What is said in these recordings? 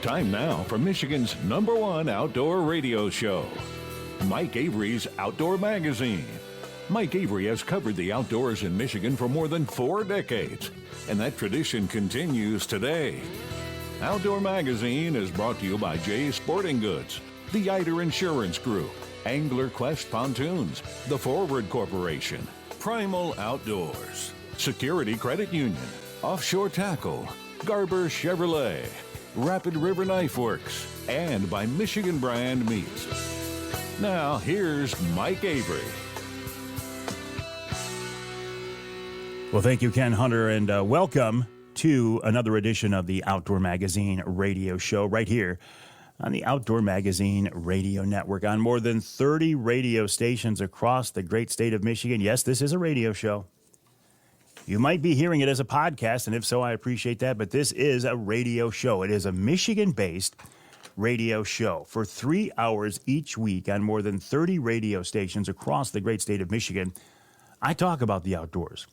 Time now for Michigan's #1 outdoor radio show, Mike Avery's Outdoor Magazine. Mike Avery has covered the outdoors in Michigan for more than 4 decades, and that tradition continues today. Outdoor Magazine is brought to you by Jay's Sporting Goods, the Eider Insurance Group, Angler Quest Pontoons, the Forward Corporation, Primal Outdoors, Security Credit Union, Offshore Tackle, Garber Chevrolet, Rapid River Knife Works, and by Michigan Brand Meats. Now, here's Mike Avery. Well, thank you, Ken Hunter, and welcome to another edition of the Outdoor Magazine radio show right here on the Outdoor Magazine Radio Network on more than 30 radio stations across the great state of Michigan. Yes, this is a radio show. You might be hearing it as a podcast, and if so, I appreciate that, but this is a radio show. It is a Michigan-based radio show for 3 hours each week on more than 30 radio stations across the great state of Michigan. I talk about the outdoors,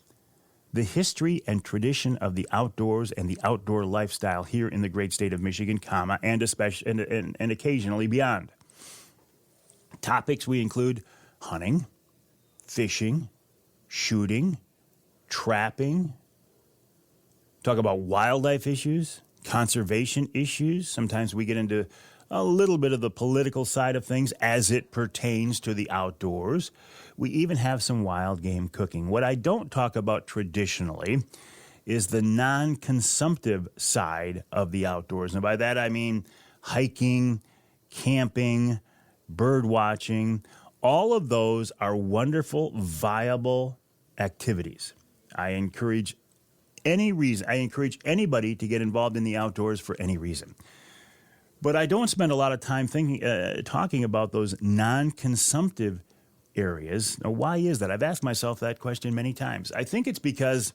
the history and tradition of the outdoors and the outdoor lifestyle here in the great state of Michigan, and especially and occasionally beyond. Topics we include hunting, fishing, shooting, trapping, talk about wildlife issues, conservation issues. Sometimes we get into a little bit of the political side of things as it pertains to the outdoors. We even have some wild game cooking. What I don't talk about traditionally is the non-consumptive side of the outdoors. And by that I mean hiking, camping, bird watching. All of those are wonderful, viable activities. I encourage anybody to get involved in the outdoors for any reason. But I don't spend a lot of time talking about those non-consumptive areas. Now, why is that? I've asked myself that question many times. I think it's because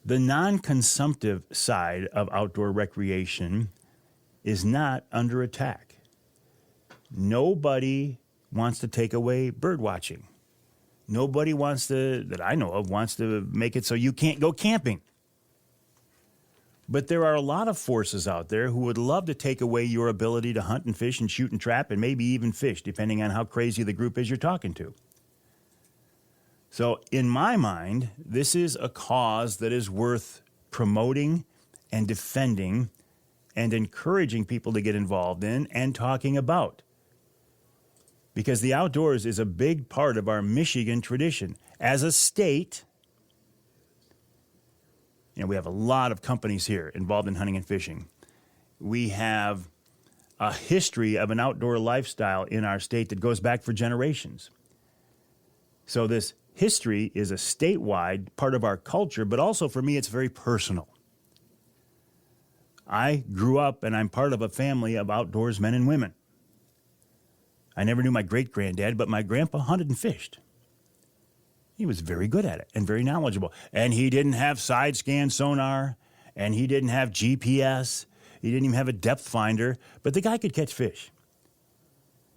the non-consumptive side of outdoor recreation is not under attack. Nobody wants to take away bird watching. Nobody that I know of, wants to make it so you can't go camping. But there are a lot of forces out there who would love to take away your ability to hunt and fish and shoot and trap and maybe even fish, depending on how crazy the group is you're talking to. So in my mind, this is a cause that is worth promoting and defending and encouraging people to get involved in and talking about. Because the outdoors is a big part of our Michigan tradition. As a state, we have a lot of companies here involved in hunting and fishing. We have a history of an outdoor lifestyle in our state that goes back for generations. So this history is a statewide part of our culture, but also for me, it's very personal. I grew up and I'm part of a family of outdoors men and women. I never knew my great-granddad, but my grandpa hunted and fished. He was very good at it and very knowledgeable. And he didn't have side-scan sonar, and he didn't have GPS. He didn't even have a depth finder, but the guy could catch fish.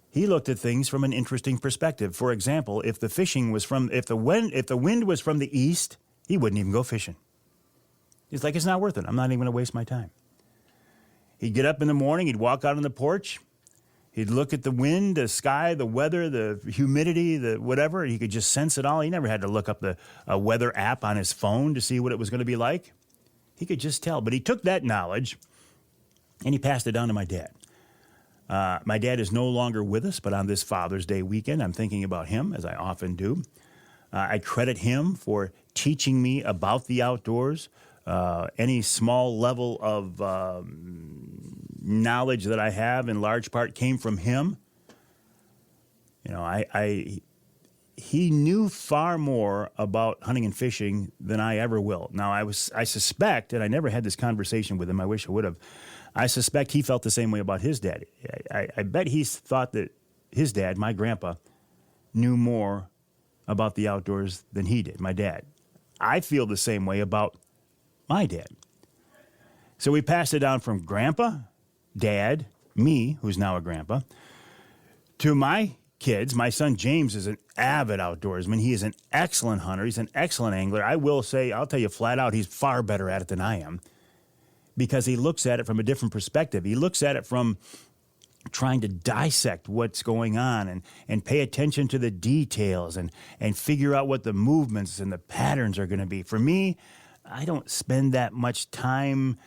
He looked at things from an interesting perspective. For example, if the wind was from the east, he wouldn't even go fishing. He's like, it's not worth it. I'm not even going to waste my time. He'd get up in the morning, he'd walk out on the porch, he'd look at the wind, the sky, the weather, the humidity, the whatever. He could just sense it all. He never had to look up the weather app on his phone to see what it was going to be like. He could just tell. But he took that knowledge and he passed it down to my dad. My dad is no longer with us, but on this Father's Day weekend, I'm thinking about him, as I often do. I credit him for teaching me about the outdoors. Any small level of knowledge that I have, in large part, came from him. He knew far more about hunting and fishing than I ever will. Now, I suspect, and I never had this conversation with him, I wish I would have, I suspect he felt the same way about his dad. I bet he thought that his dad, my grandpa, knew more about the outdoors than he did, my dad. I feel the same way about my dad. So we passed it down from grandpa, dad, me, who's now a grandpa, to my kids. My son James is an avid outdoorsman. He is an excellent hunter. He's an excellent angler. I will say, I'll tell you flat out, he's far better at it than I am. because he looks at it from a different perspective. He looks at it from trying to dissect what's going on and pay attention to the details and figure out what the movements and the patterns are going to be. For me, I don't spend that much time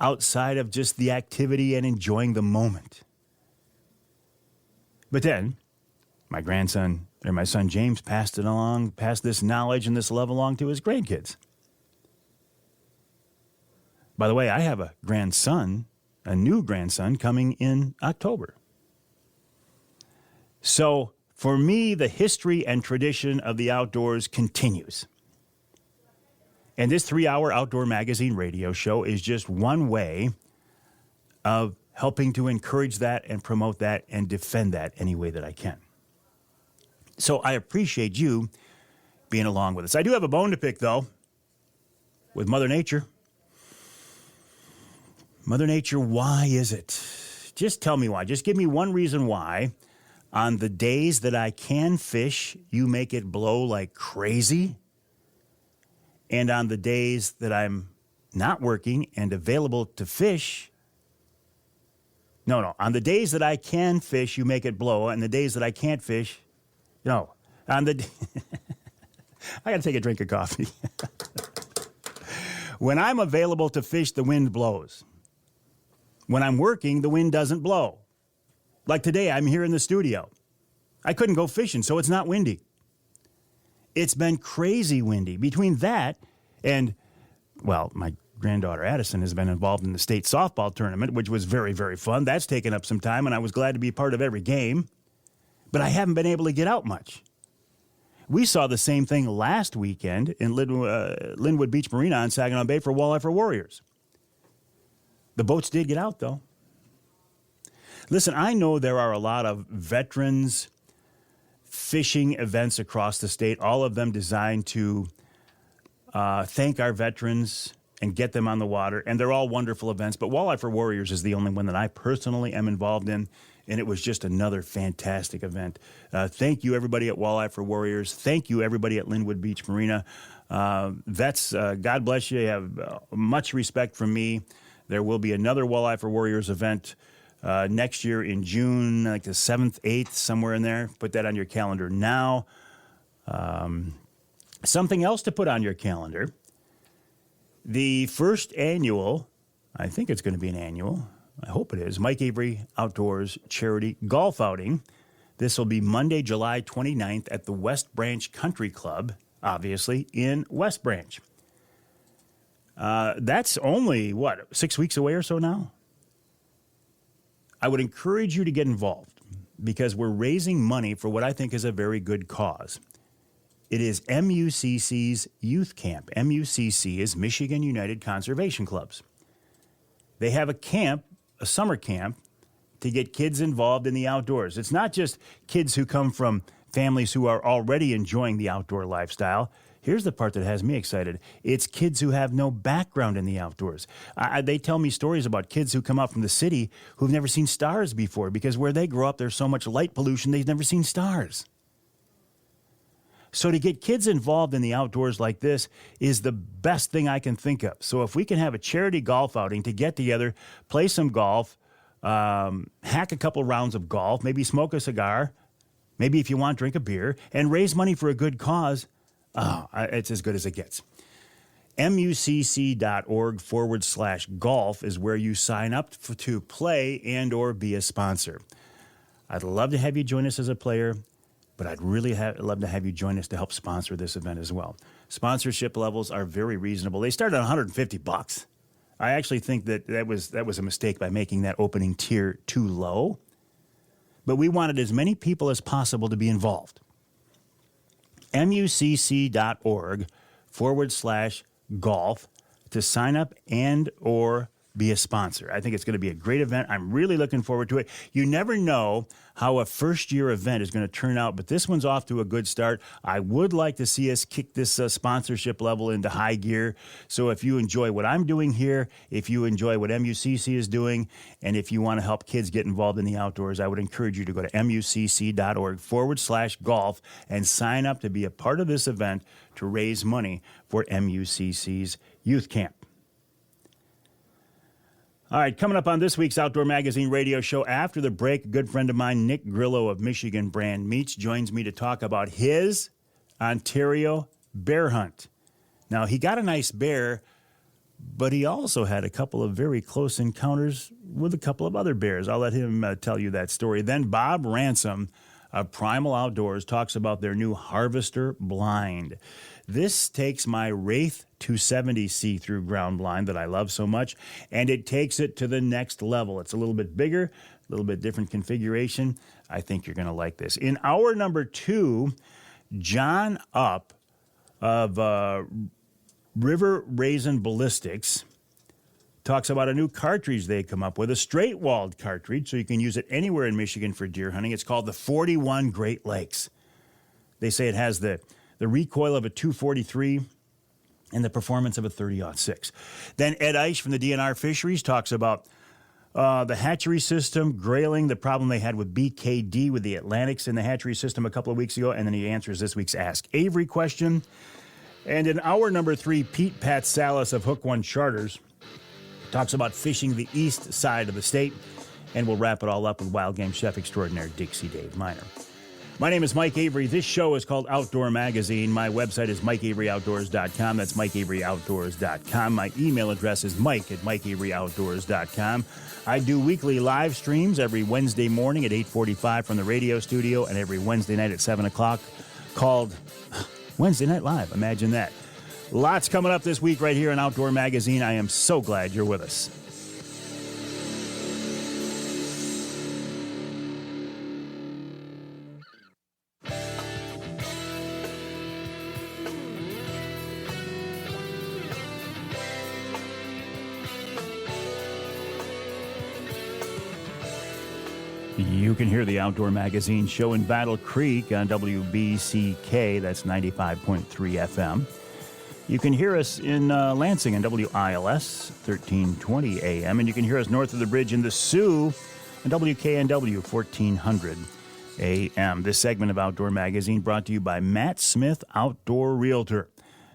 outside of just the activity and enjoying the moment. But then my son James passed this knowledge and this love along to his grandkids. By the way, I have a new grandson coming in October. So for me, the history and tradition of the outdoors continues. And this 3-hour outdoor magazine radio show is just one way of helping to encourage that and promote that and defend that any way that I can. So I appreciate you being along with us. I do have a bone to pick, though, with Mother Nature. Mother Nature, why is it? Just tell me why. Just give me one reason why. On the days that I can fish, you make it blow like crazy. And on the days that I'm not working and available to fish, on the days that I can fish, you make it blow. And the days that I can't fish, no. I got to take a drink of coffee. When I'm available to fish, the wind blows. When I'm working, the wind doesn't blow. Like today, I'm here in the studio. I couldn't go fishing, so it's not windy. It's been crazy windy. Between that and, my granddaughter Addison has been involved in the state softball tournament, which was very, very fun. That's taken up some time, and I was glad to be part of every game. But I haven't been able to get out much. We saw the same thing last weekend in Linwood Beach Marina on Saginaw Bay for Walleye for Warriors. The boats did get out, though. Listen, I know there are a lot of veterans fishing events across the state, all of them designed to thank our veterans and get them on the water, and they're all wonderful events, but Walleye for Warriors is the only one that I personally am involved in, and it was just another fantastic event. Thank you, everybody at Walleye for Warriors. Thank you, everybody at Linwood Beach Marina. Vets, God bless you. You have much respect from me. There will be another Walleye for Warriors event next year in June, like the 7th, 8th, somewhere in there. Put that on your calendar now. Something else to put on your calendar. The first annual, I think it's going to be an annual, I hope it is, Mike Avery Outdoors Charity Golf Outing. This will be Monday, July 29th at the West Branch Country Club, obviously, in West Branch. That's only, 6 weeks away or so now? I would encourage you to get involved because we're raising money for what I think is a very good cause. It is MUCC's Youth Camp. MUCC is Michigan United Conservation Clubs. They have a summer camp, to get kids involved in the outdoors. It's not just kids who come from families who are already enjoying the outdoor lifestyle. Here's the part that has me excited. It's kids who have no background in the outdoors. They tell me stories about kids who come out from the city who've never seen stars before because where they grow up, there's so much light pollution, they've never seen stars. So to get kids involved in the outdoors like this is the best thing I can think of. So if we can have a charity golf outing to get together, play some golf, hack a couple rounds of golf, maybe smoke a cigar, maybe if you want, drink a beer, and raise money for a good cause, it's as good as it gets. MUCC.org/golf is where you sign up to play and or be a sponsor. I'd love to have you join us as a player, but I'd really love to have you join us to help sponsor this event as well. Sponsorship levels are very reasonable. They start at $150. I actually think that was a mistake by making that opening tier too low. But we wanted as many people as possible to be involved. MUCC.org/golf to sign up and or be a sponsor. I think it's going to be a great event. I'm really looking forward to it. You never know how a first-year event is going to turn out, but this one's off to a good start. I would like to see us kick this sponsorship level into high gear. So if you enjoy what I'm doing here, if you enjoy what MUCC is doing, and if you want to help kids get involved in the outdoors, I would encourage you to go to MUCC.org/golf and sign up to be a part of this event to raise money for MUCC's Youth Camp. All right, coming up on this week's Outdoor Magazine radio show after the break, a good friend of mine, Nick Grillo of Michigan Brand Meats, joins me to talk about his Ontario bear hunt. Now, he got a nice bear, but he also had a couple of very close encounters with a couple of other bears. I'll let him tell you that story. Then Bob Ransom of Primal Outdoors talks about their new Harvester blind. This takes my Wraith 270 see-through ground blind that I love so much, and it takes it to the next level. It's a little bit bigger, a little bit different configuration. I think you're going to like this. In hour number 2, John Up of River Raisin Ballistics talks about a new cartridge they come up with, a straight-walled cartridge, so you can use it anywhere in Michigan for deer hunting. It's called the 41 Great Lakes. They say it has the recoil of a .243 and the performance of a .30-06. Then Ed Eish from the DNR Fisheries talks about the hatchery system, grayling, the problem they had with BKD with the Atlantics in the hatchery system a couple of weeks ago, and then he answers this week's Ask Avery question. And in hour number 3, Pete Patsalis of Hook One Charters talks about fishing the east side of the state, and we'll wrap it all up with wild game chef extraordinaire Dixie Dave Minar. My name is Mike Avery. This show is called Outdoor Magazine. My website is MikeAveryOutdoors.com. That's MikeAveryOutdoors.com. My email address is Mike@MikeAveryOutdoors.com. I do weekly live streams every Wednesday morning at 8:45 from the radio studio and every Wednesday night at 7 o'clock called Wednesday Night Live. Imagine that. Lots coming up this week right here on Outdoor Magazine. I am so glad you're with us. You can hear the Outdoor Magazine show in Battle Creek on WBCK, that's 95.3 FM. You can hear us in Lansing on WILS, 1320 AM, and you can hear us north of the bridge in the Sioux on WKNW, 1400 AM. This segment of Outdoor Magazine brought to you by Matt Smith, Outdoor Realtor.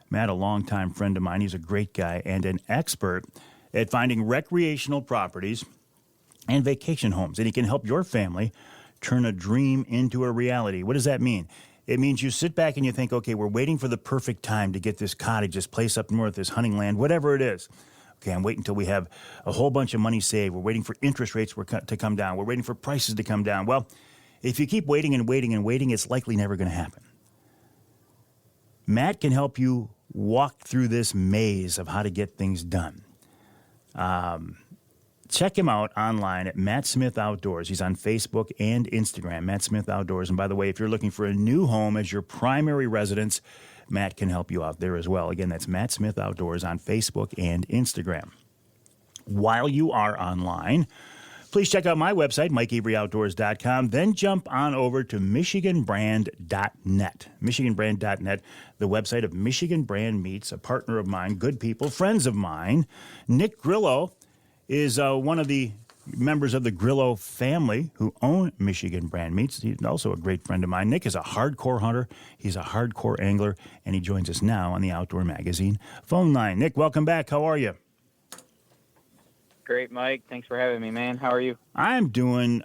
Matt, a longtime friend of mine, he's a great guy and an expert at finding recreational properties and vacation homes, and he can help your family turn a dream into a reality. What does that mean? It means you sit back and you think, okay, we're waiting for the perfect time to get this cottage, this place up north, this hunting land, whatever it is. Okay, I'm waiting until we have a whole bunch of money saved. We're waiting for interest rates to come down. We're waiting for prices to come down. Well, if you keep waiting and waiting and waiting, it's likely never going to happen. Matt can help you walk through this maze of how to get things done. Check him out online at Matt Smith Outdoors. He's on Facebook and Instagram, Matt Smith Outdoors. And by the way, if you're looking for a new home as your primary residence, Matt can help you out there as well. Again, that's Matt Smith Outdoors on Facebook and Instagram. While you are online, please check out my website, MikeAveryOutdoors.com. Then jump on over to MichiganBrand.net. MichiganBrand.net, the website of Michigan Brand Meats, a partner of mine, good people, friends of mine. Nick Grillo is one of the members of the Grillo family who own Michigan Brand Meats. He's also a great friend of mine. Nick is a hardcore hunter. He's a hardcore angler, and he joins us now on the Outdoor Magazine phone line. Nick, welcome back. How are you? Great, Mike. Thanks for having me, man. How are you? I'm doing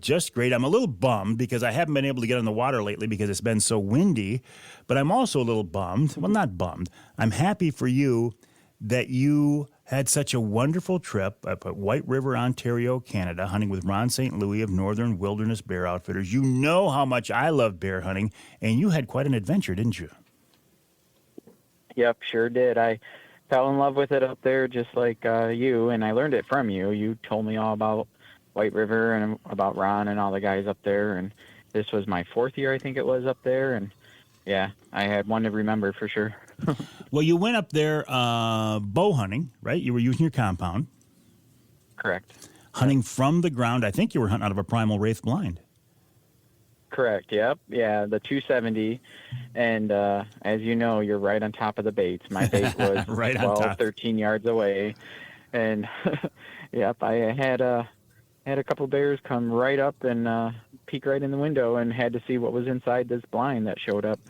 just great. I'm a little bummed because I haven't been able to get on the water lately because it's been so windy, but I'm also a little bummed. Well, not bummed. I'm happy for you that you had such a wonderful trip up at White River, Ontario, Canada, hunting with Ron St. Louis of Northern Wilderness Bear Outfitters. You know how much I love bear hunting, and you had quite an adventure, didn't you? Yep, sure did. I fell in love with it up there just like you, and I learned it from you. You told me all about White River and about Ron and all the guys up there, and this was my 4th year, I think it was, up there, and yeah, I had one to remember for sure. Well, you went up there bow hunting, right? You were using your compound. Correct. Hunting from the ground. I think you were hunting out of a Primal Wraith blind. Correct, yep. Yeah, the 270. And as you know, you're right on top of the baits. My bait was right 12, 13 yards away. And, yep, I had a couple bears come right up and peek right in the window and had to see what was inside this blind that showed up.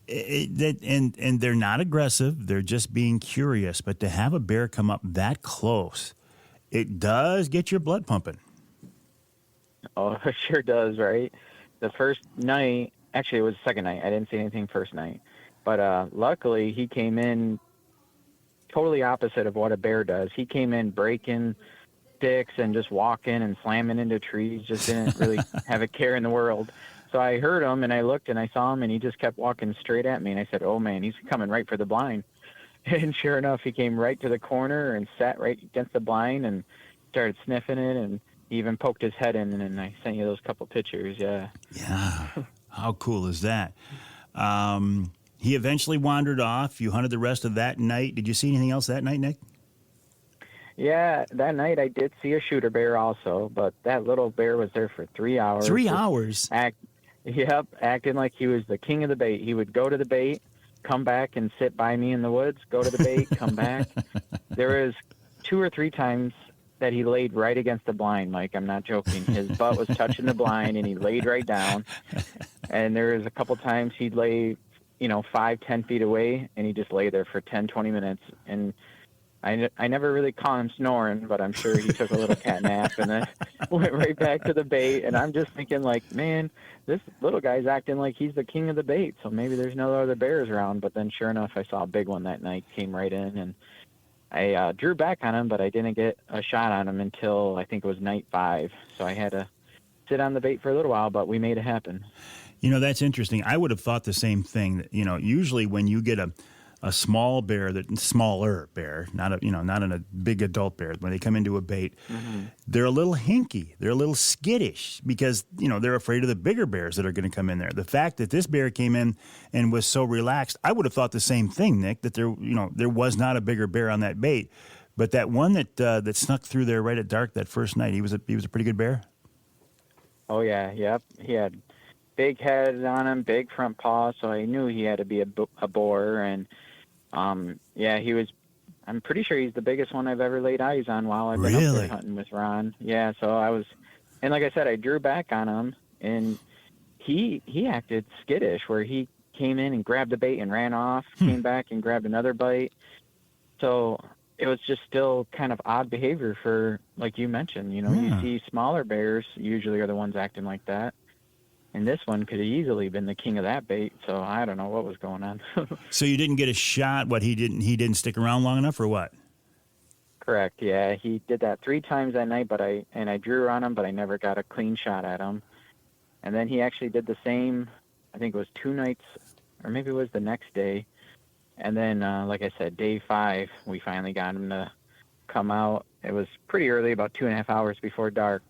And they're not aggressive. They're just being curious. But to have a bear come up that close it does get your blood pumping. Oh, it sure does, right? The first night, actually, it was the second night. I didn't see anything first night. But luckily, he came in totally opposite of what a bear does. He came in breaking sticks and just walking and slamming into trees, just didn't really have a care in the world. So I heard him, and I looked, and I saw him, and he just kept walking straight at me. And I said, oh, man, he's coming right for the blind. And sure enough, he came right to the corner and sat right against the blind and started sniffing it, and he even poked his head in, and I sent you those couple pictures, yeah. Yeah. How cool is that? He eventually wandered off. You hunted the rest of that night. Did you see anything else that night, Nick? Yeah, that night I did see a shooter bear also, but that little bear was there for 3 hours. 3 hours? Acting like he was the king of the bait. He would go to the bait, come back and sit by me in the woods, go to the bait, come back. There was 2 or 3 times that he laid right against the blind, Mike. I'm not joking. His butt was touching the blind, and he laid right down. And there was a couple times he'd lay, 5-10 feet away, and he just lay there for 10-20 minutes. And I never really caught him snoring, but I'm sure he took a little cat nap and then went right back to the bait. And I'm just thinking, like, man, this little guy's acting like he's the king of the bait, so maybe there's no other bears around. But then sure enough, I saw a big one that night, came right in, and I drew back on him, but I didn't get a shot on him until I think it was night 5. So I had to sit on the bait for a little while, but we made it happen. That's interesting. I would have thought the same thing. That, usually when you get a small bear, smaller bear, not a big adult bear, when they come into a bait, they're a little hinky. They're a little skittish because, they're afraid of the bigger bears that are going to come in there. The fact that this bear came in and was so relaxed, I would have thought the same thing, Nick, that there was not a bigger bear on that bait. But that one that snuck through there right at dark that first night, he was a pretty good bear? Oh, yeah. Yep. He had big head on him, big front paw, so I knew he had to be a boar. And he was. I'm pretty sure he's the biggest one I've ever laid eyes on while I've been up there hunting with Ron. Yeah, so I was, and like I said, I drew back on him, and he acted skittish, where he came in and grabbed the bait and ran off, came back and grabbed another bite. So it was just still kind of odd behavior for, like you mentioned, you see smaller bears usually are the ones acting like that. And this one could have easily been the king of that bait, so I don't know what was going on. So you didn't get a shot? What, he didn't stick around long enough, or what? Correct. Yeah, he did that 3 times that night, but I drew on him, but I never got a clean shot at him. And then he actually did the same. I think it was 2 nights, or maybe it was the next day. And then, like I said, day 5, we finally got him to come out. It was pretty early, about 2.5 hours before dark,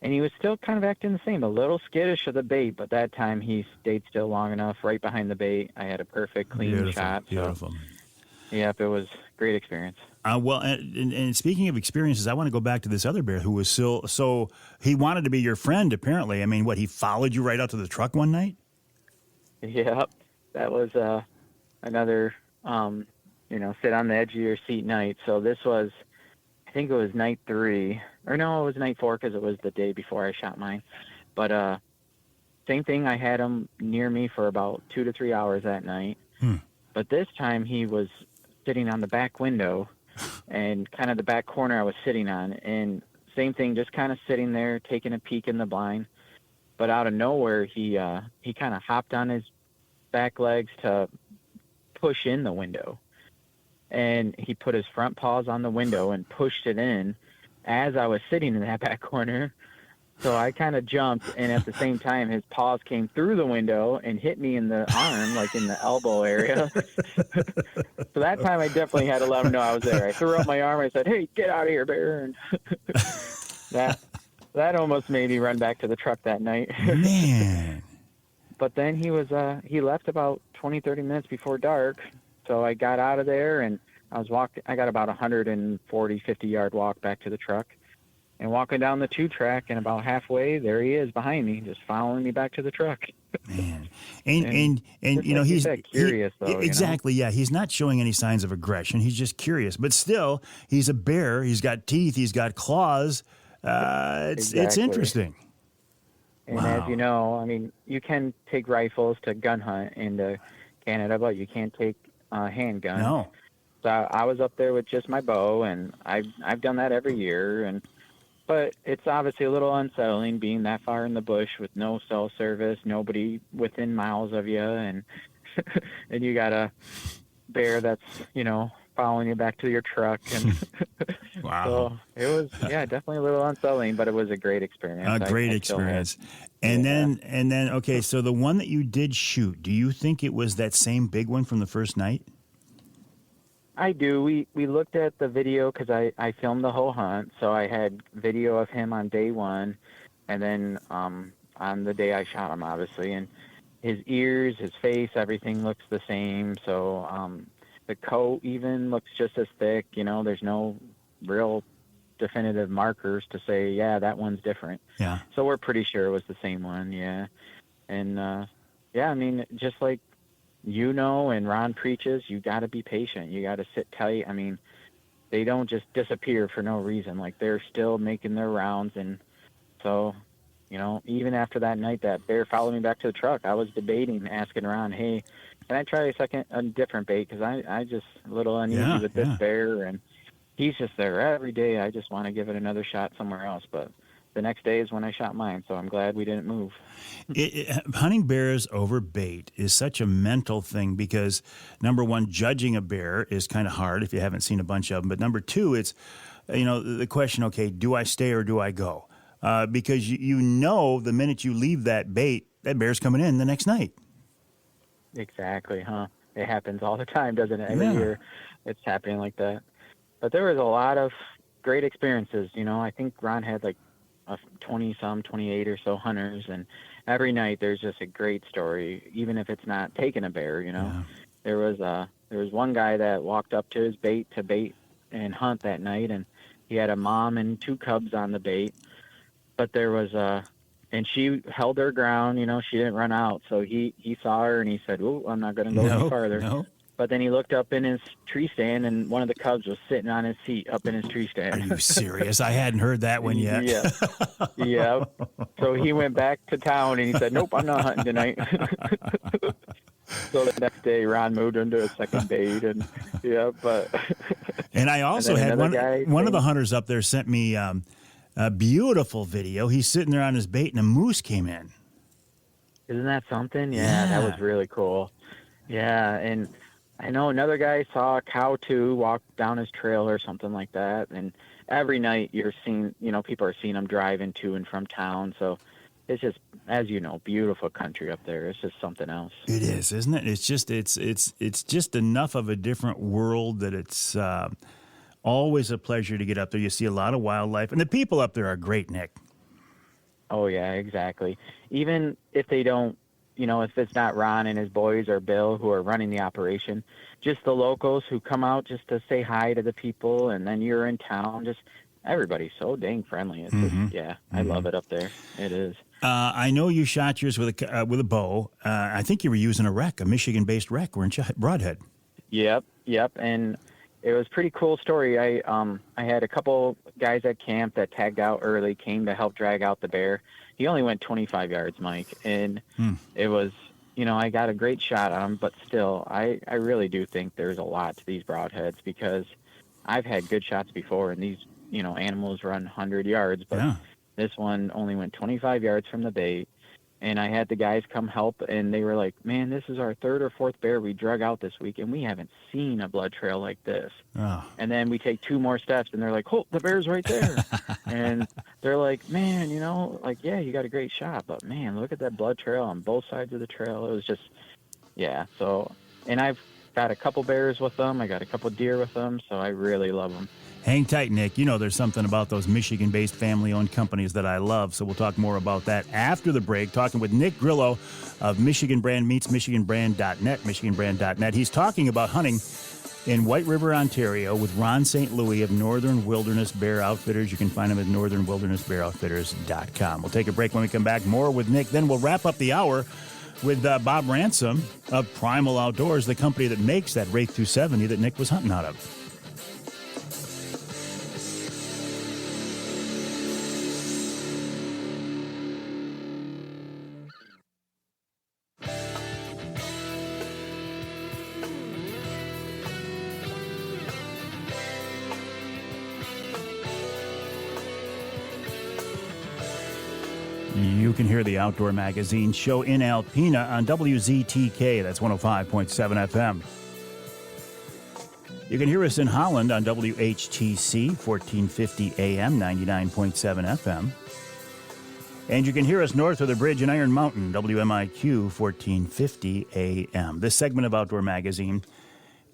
and he was still kind of acting the same, a little skittish of the bait, but that time he stayed still long enough right behind the bait. I had a perfect, clean shot. Beautiful. So, yep, it was a great experience. Well, and speaking of experiences, I want to go back to this other bear who was so he wanted to be your friend, apparently. I mean, he followed you right out to the truck one night? Yep, that was another, sit on the edge of your seat night. So this was, I think it was night 3. Or no, it was night 4 because it was the day before I shot mine. But same thing, I had him near me for about 2 to 3 hours that night. But this time he was sitting on the back window and kind of the back corner I was sitting on. And same thing, just kind of sitting there, taking a peek in the blind. But out of nowhere, he kind of hopped on his back legs to push in the window. And he put his front paws on the window and pushed it in as I was sitting in that back corner. So I kind of jumped, and at the same time, his paws came through the window and hit me in the arm, like in the elbow area. So that time I definitely had to let him know I was there. I threw up my arm. I said, hey, get out of here, bear. And that almost made me run back to the truck that night. Man. But then he left about 20, 30 minutes before dark. So I got out of there, and I got about 140, 50-yard walk back to the truck. And walking down the 2-track, and about halfway, there he is behind me, just following me back to the truck. Man. And he's curious, though. Exactly, yeah. He's not showing any signs of aggression. He's just curious. But still, he's a bear. He's got teeth. He's got claws. It's interesting. And as you know, I mean, you can take rifles to gun hunt in Canada, but you can't take handguns. No. So I was up there with just my bow, and I've done that every year. But it's obviously a little unsettling being that far in the bush with no cell service, nobody within miles of you, and and you got a bear that's, following you back to your truck. And Wow. so it was, yeah, definitely a little unsettling, but it was a great experience. A great experience. And then, okay, so the one that you did shoot, do you think it was that same big one from the first night? I do. We looked at the video because I filmed the whole hunt, so I had video of him on day one, and then on the day I shot him, obviously, and his ears, his face, everything looks the same. So the coat even looks just as thick. There's no real definitive markers to say, yeah, that one's different. Yeah. So we're pretty sure it was the same one. Yeah. And yeah, I mean, just like and Ron preaches, you got to be patient. You got to sit tight. I mean, they don't just disappear for no reason. Like, they're still making their rounds. And so, even after that night, that bear followed me back to the truck. I was debating, asking Ron, hey, can I try a different bait? Because I just a little uneasy with this bear. And he's just there every day. I just want to give it another shot somewhere else. But the next day is when I shot mine, so I'm glad we didn't move. Hunting bears over bait is such a mental thing because, number one, judging a bear is kind of hard if you haven't seen a bunch of them. But number two, it's, the question, okay, do I stay or do I go? Because the minute you leave that bait, that bear's coming in the next night. Exactly, huh? It happens all the time, doesn't it? Every year it's happening like that. But there was a lot of great experiences. I think Ron had like 28 or so hunters, and every night there's just a great story, even if it's not taking a bear. There was one guy that walked up to his bait to bait and hunt that night, and he had a mom and 2 cubs on the bait, but there was and she held her ground. She didn't run out, so he saw her and he said, "Oh, I'm not going to go any farther." No. But then he looked up in his tree stand, and one of the cubs was sitting on his seat up in his tree stand. Are you serious? I hadn't heard that one yet. Yeah. So he went back to town, and he said, "Nope, I'm not hunting tonight." So the next day, Ron moved into a second bait, and And I also had one of the hunters up there sent me a beautiful video. He's sitting there on his bait, and a moose came in. Isn't that something? Yeah, that was really cool. Yeah, and I know another guy saw a cow too walk down his trail or something like that. And every night you're seeing, people are seeing them driving to and from town. So it's just, as you know, beautiful country up there. It's just something else. It is, isn't it? It's just, it's just enough of a different world that it's always a pleasure to get up there. You see a lot of wildlife, and the people up there are great, Nick. Oh yeah, exactly. Even if they don't, if it's not Ron and his boys or Bill who are running the operation, just the locals who come out just to say hi to the people, and then you're in town, just everybody's so dang friendly. It's just, I love it up there. It is. I know you shot yours with a bow. I think you were using a Michigan-based wreck, weren't you? Broadhead. Yep. And it was a pretty cool story. I had a couple guys at camp that tagged out early, came to help drag out the bear. He only went 25 yards, Mike, and it was, I got a great shot on him, but still, I really do think there's a lot to these broadheads because I've had good shots before, and these, animals run 100 yards, but this one only went 25 yards from the bait. And I had the guys come help, and they were like, "Man, this is our 3rd or 4th bear we drug out this week, and we haven't seen a blood trail like this." Oh. And then we take 2 more steps, and they're like, "Oh, the bear's right there." And they're like, "Man, yeah, you got a great shot, but man, look at that blood trail on both sides of the trail." It was just, so, and I've got a couple bears with them. I got a couple deer with them, so I really love them. Hang tight, Nick. There's something about those Michigan-based family-owned companies that I love, so we'll talk more about that after the break, talking with Nick Grillo of Michigan Brand Meats, michiganbrand.net, michiganbrand.net. He's talking about hunting in White River, Ontario with Ron St. Louis of Northern Wilderness Bear Outfitters. You can find him at northernwildernessbearoutfitters.com. We'll take a break. When we come back, more with Nick. Then we'll wrap up the hour with Bob Ransom of Primal Outdoors, the company that makes that Wraith 270 that Nick was hunting out of. You can hear the Outdoor Magazine show in Alpena on WZTK. That's 105.7 FM. You can hear us in Holland on WHTC, 1450 AM, 99.7 FM. And you can hear us north of the bridge in Iron Mountain, WMIQ, 1450 AM. This segment of Outdoor Magazine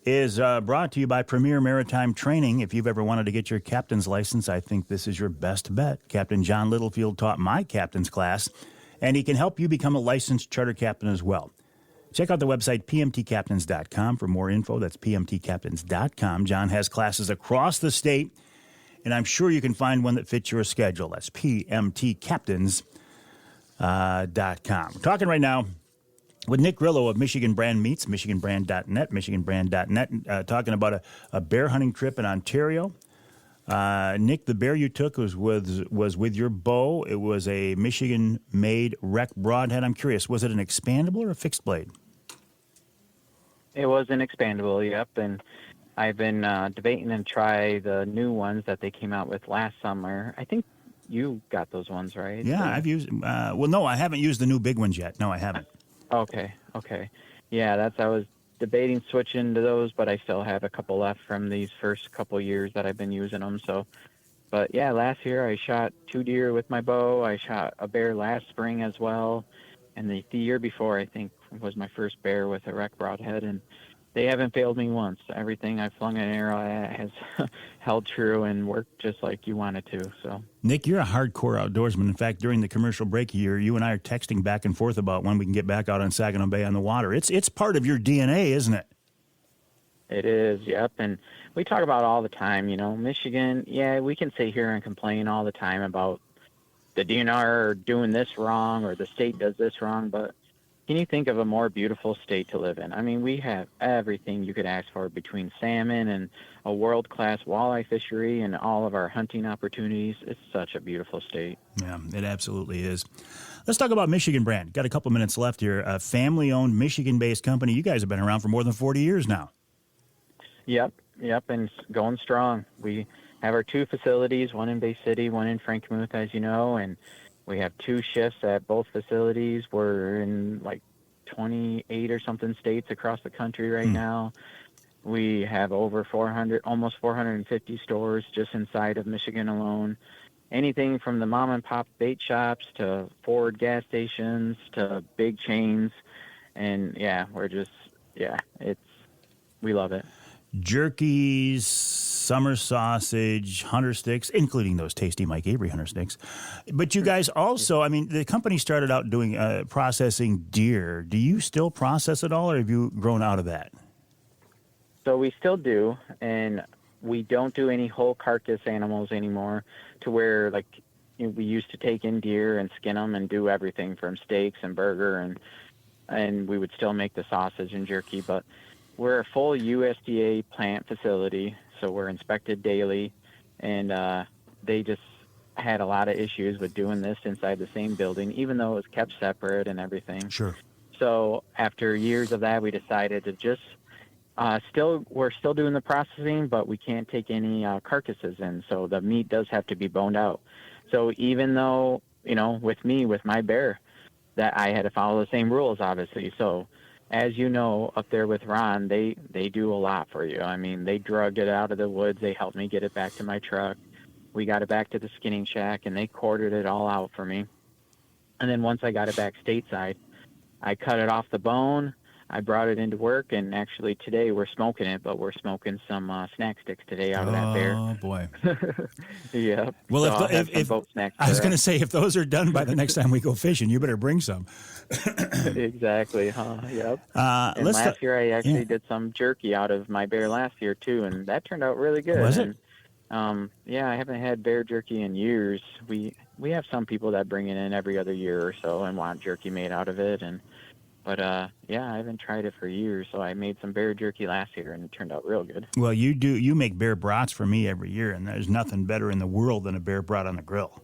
is brought to you by Premier Maritime Training. If you've ever wanted to get your captain's license, I think this is your best bet. Captain John Littlefield taught my captain's class, and he can help you become a licensed charter captain as well. Check out the website, pmtcaptains.com, for more info. That's pmtcaptains.com. John has classes across the state, and I'm sure you can find one that fits your schedule. That's pmtcaptains.com. We're talking right now with Nick Grillo of Michigan Brand Meats, michiganbrand.net, michiganbrand.net, talking about a bear hunting trip in Ontario. Nick, the bear you took was with your bow. It was a Michigan-made Rec broadhead. I'm curious, was it an expandable or a fixed blade? It was an expandable, yep. And I've been debating and try the new ones that they came out with last summer. I think you got those ones, right? Yeah, I've used. Well, no, I haven't used the new big ones yet. No, I haven't. Okay. Yeah, I was debating switching to those, but I still have a couple left from these first couple years that I've been using them. So, but yeah, last year I shot 2 deer with my bow. I shot a bear last spring as well, and the year before I think was my first bear with a Rec broadhead, and they haven't failed me once. Everything I flung an arrow at has held true and worked just like you wanted to. So, Nick, you're a hardcore outdoorsman. In fact, during the commercial break here, you and I are texting back and forth about when we can get back out on Saginaw Bay on the water. It's part of your DNA, isn't it? It is, yep. And we talk about all the time, Michigan, yeah, we can sit here and complain all the time about the DNR doing this wrong or the state does this wrong, but can you think of a more beautiful state to live in? I mean, we have everything you could ask for between salmon and a world-class walleye fishery and all of our hunting opportunities. It's such a beautiful state. Yeah, it absolutely is. Let's talk about Michigan Brand. Got a couple minutes left here. A family-owned, Michigan-based company. You guys have been around for more than 40 years now. Yep, and going strong. We have our 2 facilities, one in Bay City, one in Frankenmuth, as you know, and we have 2 shifts at both facilities. We're in like 28 or something states across the country right now. We have over 400, almost 450 stores just inside of Michigan alone. Anything from the mom and pop bait shops to Ford gas stations to big chains. And yeah, we love it. Jerkies, summer sausage, hunter sticks, including those tasty Mike Avery hunter sticks. But you guys also, I mean, the company started out doing processing deer. Do you still process it all, or have you grown out of that? So we still do, and we don't do any whole carcass animals anymore, to where we used to take in deer and skin them and do everything from steaks and burger, and we would still make the sausage and jerky, but we're a full USDA plant facility, so we're inspected daily, and they just had a lot of issues with doing this inside the same building, even though it was kept separate and everything. Sure. So after years of that, we decided to just we're still doing the processing, but we can't take any carcasses in, so the meat does have to be boned out. So even though, with my bear, that I had to follow the same rules, obviously. So as you know, up there with Ron, they do a lot for you. I mean, they drugged it out of the woods. They helped me get it back to my truck. We got it back to the skinning shack, and they quartered it all out for me. And then once I got it back stateside, I cut it off the bone. I brought it into work, and actually today we're smoking it, but we're smoking some snack sticks today out of that bear. Oh, boy. Yeah. Well, so if boat snacks I was going to say, if those are done by the next time we go fishing, you better bring some. Exactly, huh? Yep. And last year I actually did some jerky out of my bear last year, too, and that turned out really good. Was it? And, I haven't had bear jerky in years. We have some people that bring it in every other year or so and want jerky made out of it, But I haven't tried it for years, so I made some bear jerky last year, and it turned out real good. Well, you make bear brats for me every year, and there's nothing better in the world than a bear brat on the grill.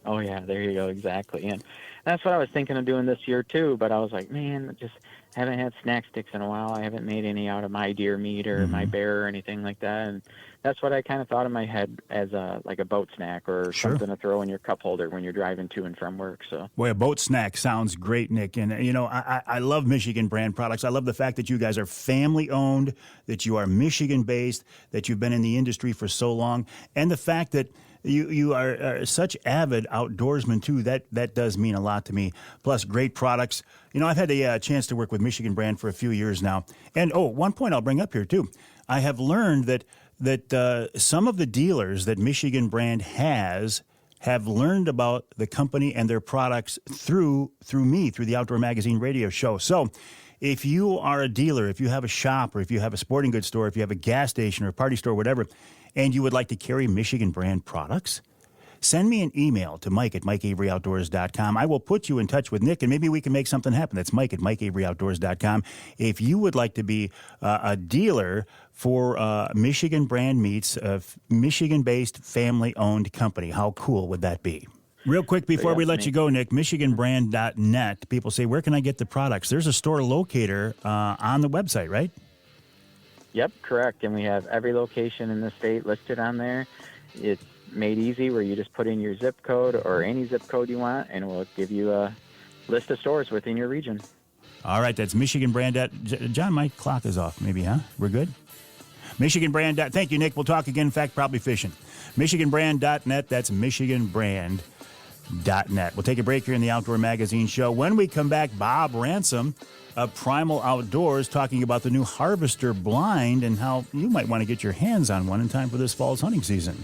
Oh, yeah, there you go, exactly. And That's what I was thinking of doing this year too. But I was like, man, I just haven't had snack sticks in a while. I haven't made any out of my deer meat or my bear or anything like that. And that's what I kind of thought in my head as a boat snack or something to throw in your cup holder when you're driving to and from work. So, boy, a boat snack sounds great, Nick. And I love Michigan brand products. I love the fact that you guys are family owned, that you are Michigan based, that you've been in the industry for so long, and the fact that you are such avid outdoorsmen too. That does mean a lot to me. Plus, great products. I've had a chance to work with Michigan brand for a few years now. And one point I'll bring up here too. I have learned that some of the dealers that Michigan brand have learned about the company and their products through me, through the Outdoor Magazine radio show. So if you are a dealer, if you have a shop, or if you have a sporting goods store, if you have a gas station or a party store, whatever, and you would like to carry Michigan brand products, send me an email to Mike@MikeAveryOutdoors.com. I will put you in touch with Nick, and maybe we can make something happen. That's Mike@MikeAveryOutdoors.com. If you would like to be a dealer for Michigan brand meats, a Michigan-based, family-owned company, how cool would that be? Real quick before we let you go, Nick, MichiganBrand.net. People say, where can I get the products? There's a store locator on the website, right? Yep, correct. And we have every location in the state listed on there. It's made easy where you just put in your zip code or any zip code you want, and we'll give you a list of stores within your region. All right, that's Michigan Brand. John, my clock is off maybe, huh? We're good? Michigan Brand. Thank you, Nick. We'll talk again. In fact, probably fishing. MichiganBrand.net. That's MichiganBrand.net. We'll take a break here in the Outdoor Magazine show. When we come back, Bob Ransom of Primal Outdoors talking about the new Harvester blind and how you might want to get your hands on one in time for this fall's hunting season.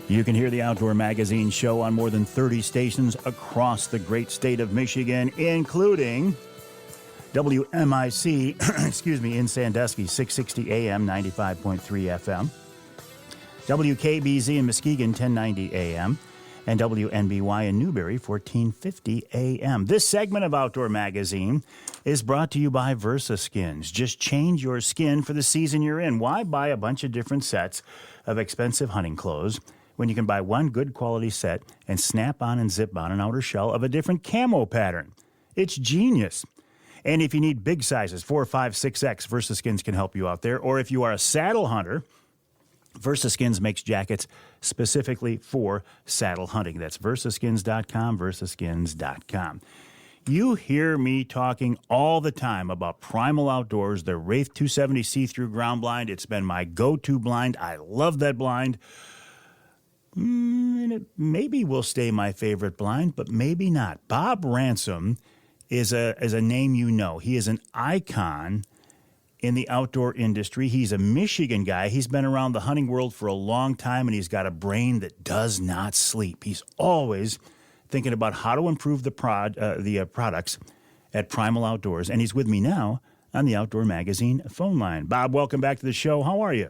You can hear the Outdoor Magazine show on more than 30 stations across the great state of Michigan, including WMIC, in Sandusky, 660 AM, 95.3 FM, WKBZ in Muskegon, 1090 AM, and WNBY in Newberry, 1450 AM. This segment of Outdoor Magazine is brought to you by VersaSkins. Just change your skin for the season you're in. Why buy a bunch of different sets of expensive hunting clothes when you can buy one good quality set and snap on and zip on an outer shell of a different camo pattern? It's genius. And if you need big sizes, 4, 5, 6X, VersaSkins can help you out there. Or if you are a saddle hunter, VersaSkins makes jackets specifically for saddle hunting. That's VersaSkins.com, VersaSkins.com. You hear me talking all the time about Primal Outdoors, the Wraith 270 see-through ground blind. It's been my go-to blind. I love that blind. And it maybe will stay my favorite blind, but maybe not. Bob Ransom is a name you know. He is an icon in the outdoor industry. He's a Michigan guy. He's been around the hunting world for a long time, and he's got a brain that does not sleep. He's always thinking about how to improve the products at Primal Outdoors, and he's with me now on the Outdoor Magazine phone line. Bob, welcome back to the show. How are you?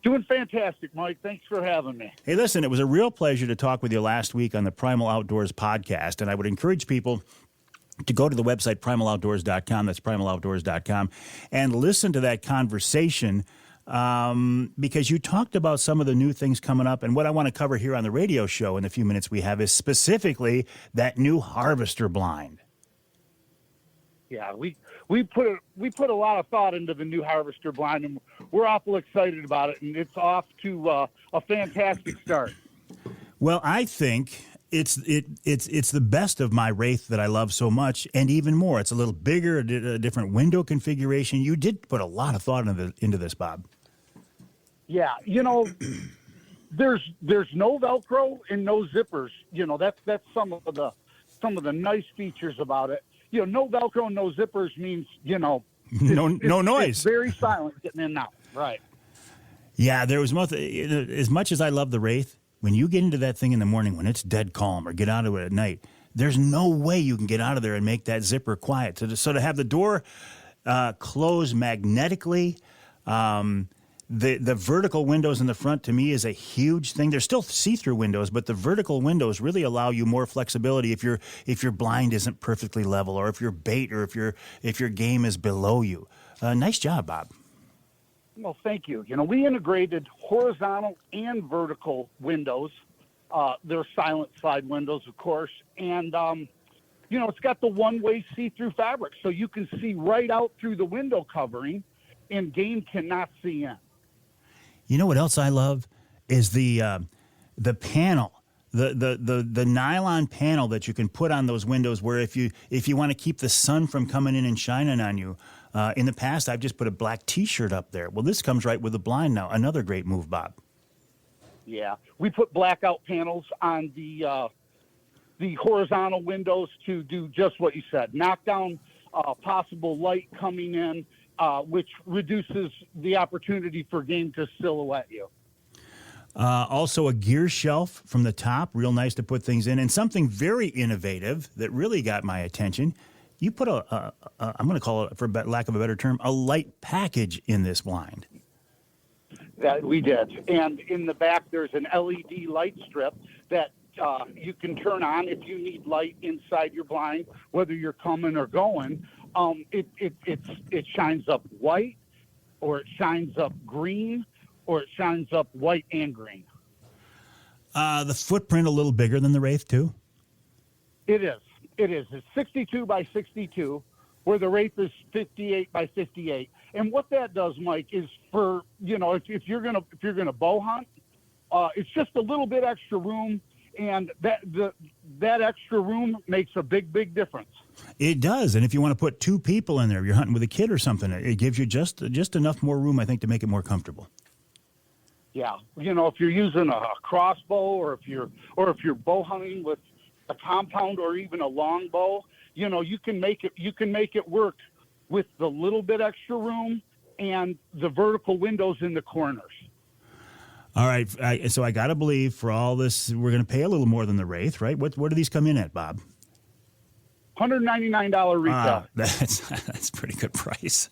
Doing fantastic, Mike. Thanks for having me. Hey, listen, it was a real pleasure to talk with you last week on the Primal Outdoors podcast, and I would encourage people to go to the website PrimalOutdoors.com, that's PrimalOutdoors.com, and listen to that conversation because you talked about some of the new things coming up, and what I want to cover here on the radio show in the few minutes we have is specifically that new Harvester blind. Yeah, we put a lot of thought into the new Harvester blind, and we're awful excited about it, and it's off to a fantastic start. Well, I think it's the best of my Wraith that I love so much, and even more. It's a little bigger, a different window configuration. You did put a lot of thought into this, Bob. Yeah, there's no Velcro and no zippers. That's some of the nice features about it. No Velcro and no zippers means, no noise. It's very silent getting in and out. Right. Yeah, there was as much as I love the Wraith, when you get into that thing in the morning, when it's dead calm, or get out of it at night, there's no way you can get out of there and make that zipper quiet. So to have the door close magnetically, the vertical windows in the front to me is a huge thing. They're still see-through windows, but the vertical windows really allow you more flexibility if your blind isn't perfectly level, or if your bait, or if your game is below you. Nice job, Bob. Well, thank you. We integrated horizontal and vertical windows. They're silent slide windows, of course. And, it's got the one-way see-through fabric, so you can see right out through the window covering, and game cannot see in. You know what else I love is the panel, the nylon panel that you can put on those windows, where if you want to keep the sun from coming in and shining on you. In the past, I've just put a black T-shirt up there. Well, this comes right with the blind now. Another great move, Bob. Yeah, we put blackout panels on the horizontal windows to do just what you said, knock down possible light coming in, which reduces the opportunity for game to silhouette you. Also, a gear shelf from the top, real nice to put things in, and something very innovative that really got my attention. You put I'm going to call it, for lack of a better term, a light package in this blind. That we did. And in the back, there's an LED light strip that you can turn on if you need light inside your blind, whether you're coming or going. It shines up white, or it shines up green, or it shines up white and green. The footprint a little bigger than the Wraith, too? It is. It's 62 by 62, where the Wraith is 58 by 58. And what that does, Mike, is for, if you're gonna bow hunt, it's just a little bit extra room, and that extra room makes a big difference. It does, and if you want to put two people in there, you're hunting with a kid or something, it gives you just enough more room, I think, to make it more comfortable. Yeah, if you're using a crossbow, or if you're bow hunting with a compound or even a long bow, you can make it work with the little bit extra room and the vertical windows in the corners. All right, so I got to believe for all this, we're going to pay a little more than the Wraith, right? What do these come in at, Bob? $199 retail. That's a pretty good price.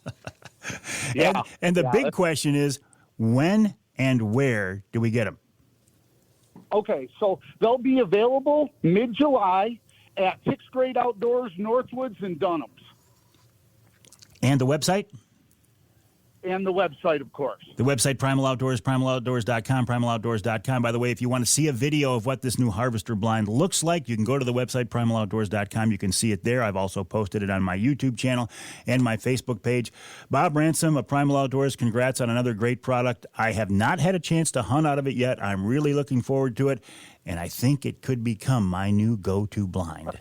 Yeah. And the big question is, when and where do we get them? Okay, so they'll be available mid-July at 6th Grade Outdoors, Northwoods, and Dunham's. And the website? And the website, of course. The website, Primal Outdoors, primaloutdoors.com, primaloutdoors.com. By the way, if you want to see a video of what this new harvester blind looks like, you can go to the website, primaloutdoors.com. You can see it there. I've also posted it on my YouTube channel and my Facebook page. Bob Ransom of Primal Outdoors, congrats on another great product. I have not had a chance to hunt out of it yet. I'm really looking forward to it, and I think it could become my new go-to blind.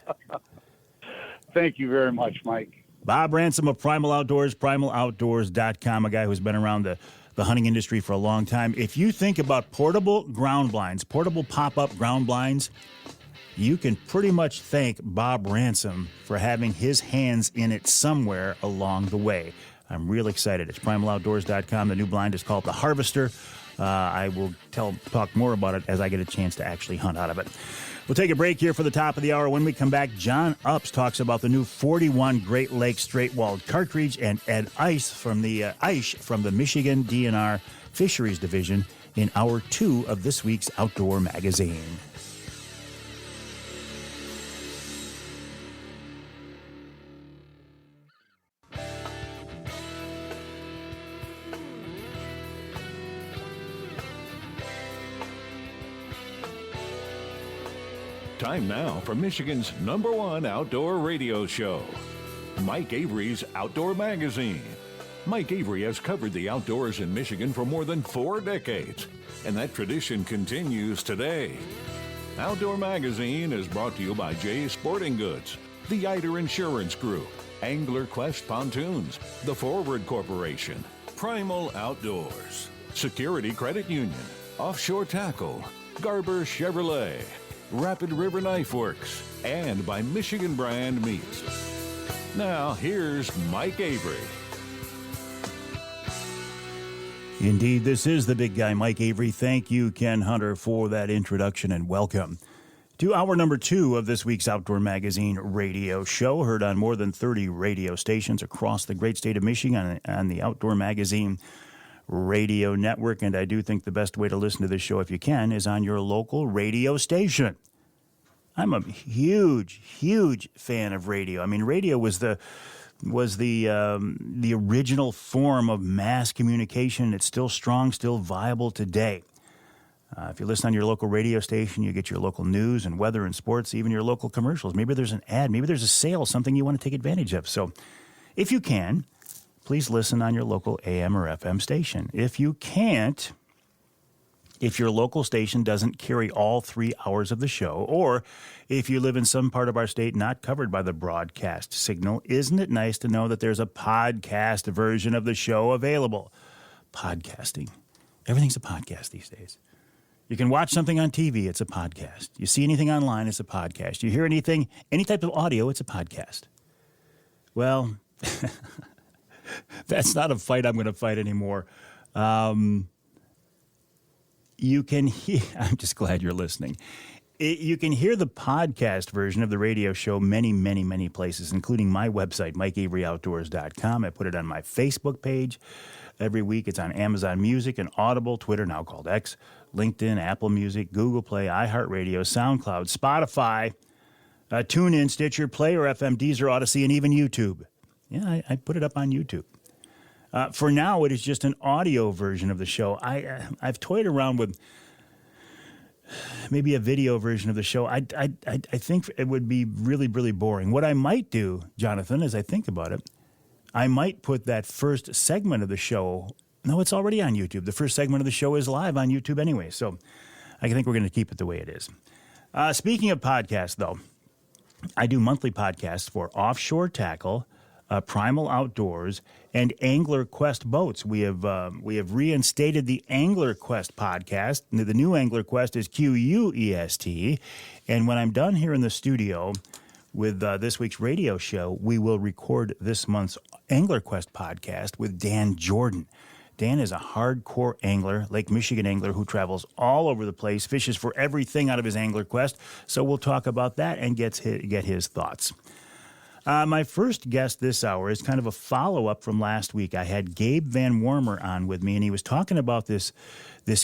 Thank you very much, Mike. Bob Ransom of Primal Outdoors, primaloutdoors.com, a guy who's been around the hunting industry for a long time. If you think about portable ground blinds, portable pop-up ground blinds, you can pretty much thank Bob Ransom for having his hands in it somewhere along the way. I'm real excited. It's primaloutdoors.com. The new blind is called the Harvester. I will talk more about it as I get a chance to actually hunt out of it. We'll take a break here for the top of the hour. When we come back, John Upps talks about the new 41 Great Lakes straight-walled cartridge, and Ed Eish from the Michigan DNR Fisheries Division in Hour 2 of this week's Outdoor Magazine. Time now for Michigan's #1 outdoor radio show, Mike Avery's Outdoor Magazine. Mike Avery has covered the outdoors in Michigan for more than 4 decades, and that tradition continues today. Outdoor Magazine is brought to you by Jay's Sporting Goods, the Eider Insurance Group, Angler Quest Pontoons, the Forward Corporation, Primal Outdoors, Security Credit Union, Offshore Tackle, Garber Chevrolet, Rapid River Knife Works, and by Michigan Brand Meats. Now, here's Mike Avery. Indeed, this is the big guy, Mike Avery. Thank you, Ken Hunter, for that introduction, and welcome to hour number 2 of this week's Outdoor Magazine radio show, heard on more than 30 radio stations across the great state of Michigan on the Outdoor Magazine Radio Network. And I do think the best way to listen to this show, if you can, is on your local radio station. I'm a huge, huge fan of radio. I mean, radio was the original form of mass communication. It's still strong, still viable today. If you listen on your local radio station, you get your local news and weather and sports, even your local commercials. Maybe there's an ad, maybe there's a sale, something you want to take advantage of. So if you can, please listen on your local AM or FM station. If you can't, if your local station doesn't carry all 3 hours of the show, or if you live in some part of our state not covered by the broadcast signal, isn't it nice to know that there's a podcast version of the show available? Podcasting. Everything's a podcast these days. You can watch something on TV, it's a podcast. You see anything online, it's a podcast. You hear anything, any type of audio, it's a podcast. Well, that's not a fight I'm going to fight anymore. You can hear, I'm just glad you're listening. You can hear the podcast version of the radio show many, many, many places, including my website, MikeAveryOutdoors.com. I put it on my Facebook page every week. It's on Amazon Music and Audible, Twitter, now called X, LinkedIn, Apple Music, Google Play, iHeartRadio, SoundCloud, Spotify, TuneIn, Stitcher, Player FM, Deezer, Odyssey, and even YouTube. Yeah, I put it up on YouTube. For now, it is just an audio version of the show. I've toyed around with maybe a video version of the show. I think it would be really, really boring. What I might do, Jonathan, as I think about it, I might put that first segment of the show. No, it's already on YouTube. The first segment of the show is live on YouTube anyway, so I think we're going to keep it the way it is. Speaking of podcasts, though, I do monthly podcasts for Offshore Tackle, Primal Outdoors, and Angler Quest Boats. We have reinstated the Angler Quest podcast. The new Angler Quest is QUEST. And when I'm done here in the studio with this week's radio show, we will record this month's Angler Quest podcast with Dan Jordan. Dan is a hardcore angler, Lake Michigan angler, who travels all over the place, fishes for everything out of his Angler Quest. So we'll talk about that and get his thoughts. My first guest this hour is kind of a follow-up from last week. I had Gabe Van Wormer on with me, and he was talking about this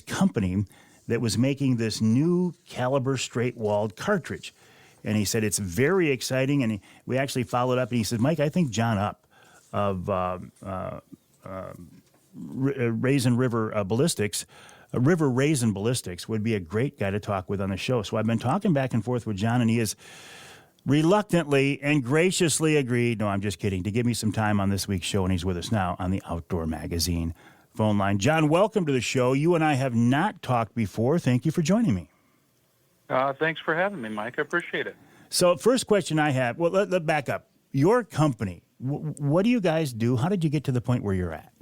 company that was making this new caliber straight-walled cartridge. And he said it's very exciting, and we actually followed up, and he said, Mike, I think John Upp of Raisin River Ballistics, River Raisin Ballistics, would be a great guy to talk with on the show. So I've been talking back and forth with John, and he is reluctantly and graciously agreed, no, I'm just kidding, to give me some time on this week's show, and he's with us now on the Outdoor Magazine phone line. John, welcome to the show. You and I have not talked before. Thank you for joining me. Thanks for having me, Mike. I appreciate it. So first question I have, well, let's back up. Your company, what do you guys do? How did you get to the point where you're at?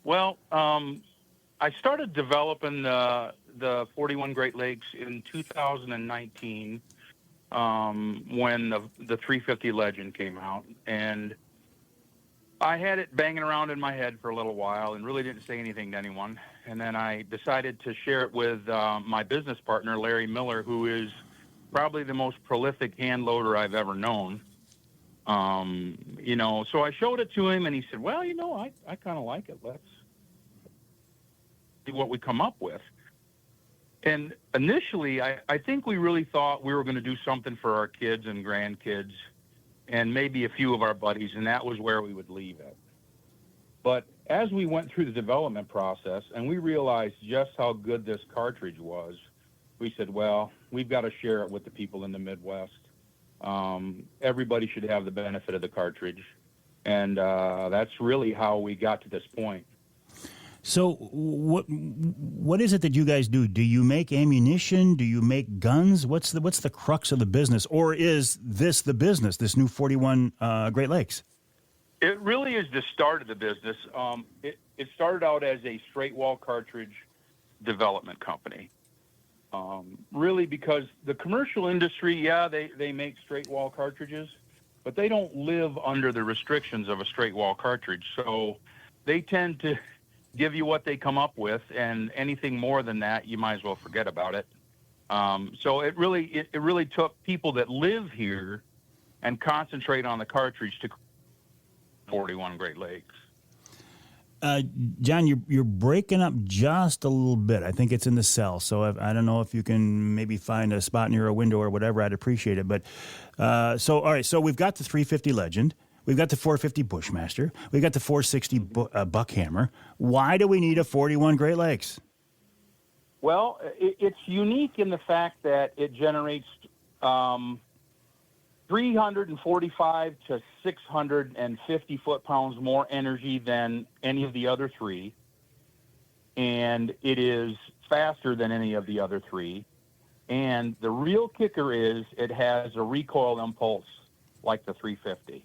Well, I started developing the 41 Great Lakes in 2019 when the 350 Legend came out. And I had it banging around in my head for a little while and really didn't say anything to anyone. And then I decided to share it with my business partner, Larry Miller, who is probably the most prolific hand loader I've ever known. So I showed it to him, and he said, well, I kind of like it. Let's see what we come up with. And initially, I think we really thought we were going to do something for our kids and grandkids and maybe a few of our buddies, and that was where we would leave it. But as we went through the development process and we realized just how good this cartridge was, we said, well, we've got to share it with the people in the Midwest. Everybody should have the benefit of the cartridge. And that's really how we got to this point. So what is it that you guys do? Do you make ammunition? Do you make guns? What's the crux of the business? Or is this the business, this new 41 Great Lakes? It really is the start of the business. It started out as a straight wall cartridge development company. Really because the commercial industry, they make straight wall cartridges, but they don't live under the restrictions of a straight wall cartridge. So they tend to give you what they come up with, and anything more than that, you might as well forget about it. So it really took people that live here and concentrate on the cartridge to 41 Great Lakes. John, you're breaking up just a little bit. I think it's in the cell, so I don't know if you can maybe find a spot near a window or whatever. I'd appreciate it. But all right. So we've got the 350 Legend, we've got the 450 Bushmaster, we've got the 460 Buckhammer. Why do we need a 41 Great Lakes? Well, it's unique in the fact that it generates 345 to 650 foot-pounds more energy than any of the other three, and it is faster than any of the other three. And the real kicker is it has a recoil impulse like the 350.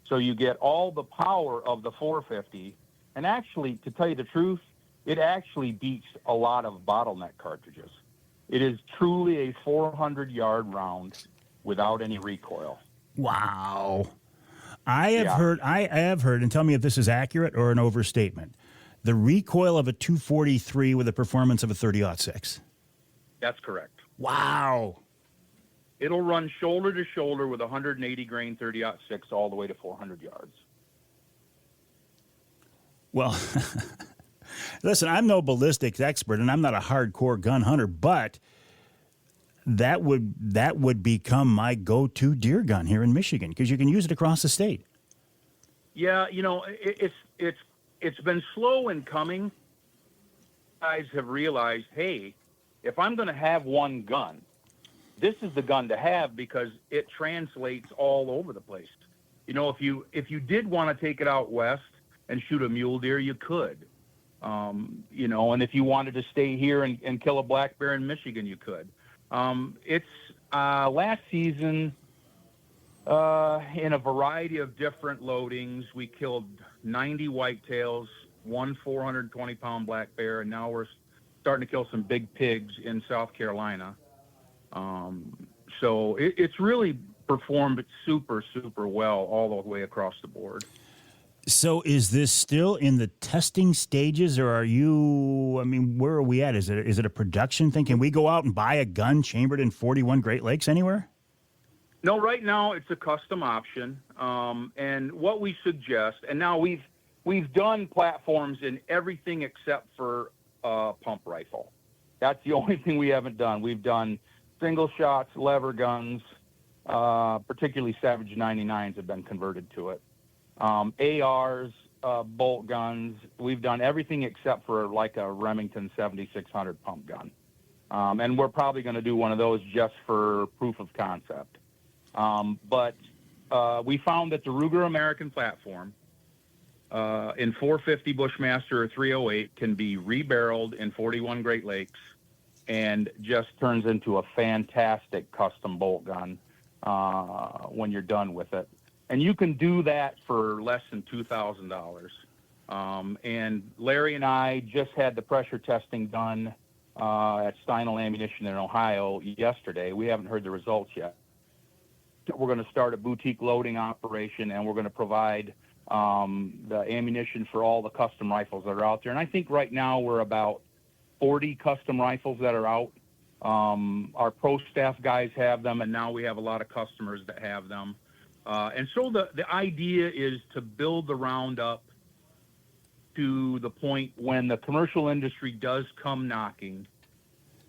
So you get all the power of the 450, and actually, to tell you the truth, it actually beats a lot of bottleneck cartridges. It is truly a 400-yard round without any recoil. Wow. I have heard, and tell me if this is accurate or an overstatement, the recoil of a 243 with a performance of a 30-06. That's correct. Wow. It'll run shoulder to shoulder with 180 grain 30-06 all the way to 400 yards. Well, listen, I'm no ballistics expert, and I'm not a hardcore gun hunter, but that would become my go-to deer gun here in Michigan because you can use it across the state. Yeah, it's been slow in coming. Guys have realized, hey, if I'm going to have one gun, this is the gun to have because it translates all over the place. If you did want to take it out west and shoot a mule deer, you could. And if you wanted to stay here and kill a black bear in Michigan, you could. It's last season, in a variety of different loadings, we killed 90 whitetails, one 420-pound black bear, and now we're starting to kill some big pigs in South Carolina. So it's really performed super, super well all the way across the board. So is this still in the testing stages, or where are we at? Is it a production thing? Can we go out and buy a gun chambered in 41 Great Lakes anywhere? No, right now it's a custom option. And what we suggest, and now we've done platforms in everything except for pump rifle. That's the only thing we haven't done. We've done single shots, lever guns, particularly Savage 99s have been converted to it. ARs, bolt guns. We've done everything except for like a Remington 7600 pump gun. And we're probably going to do one of those just for proof of concept. But we found that the Ruger American platform in 450 Bushmaster or 308 can be rebarreled in 41 Great Lakes and just turns into a fantastic custom bolt gun when you're done with it. And you can do that for less than $2,000. And Larry and I just had the pressure testing done at Steinel Ammunition in Ohio yesterday. We haven't heard the results yet. We're going to start a boutique loading operation, and we're going to provide the ammunition for all the custom rifles that are out there. And I think right now we're about 40 custom rifles that are out. Our pro staff guys have them, and now we have a lot of customers that have them. And so the idea is to build the round up to the point when the commercial industry does come knocking,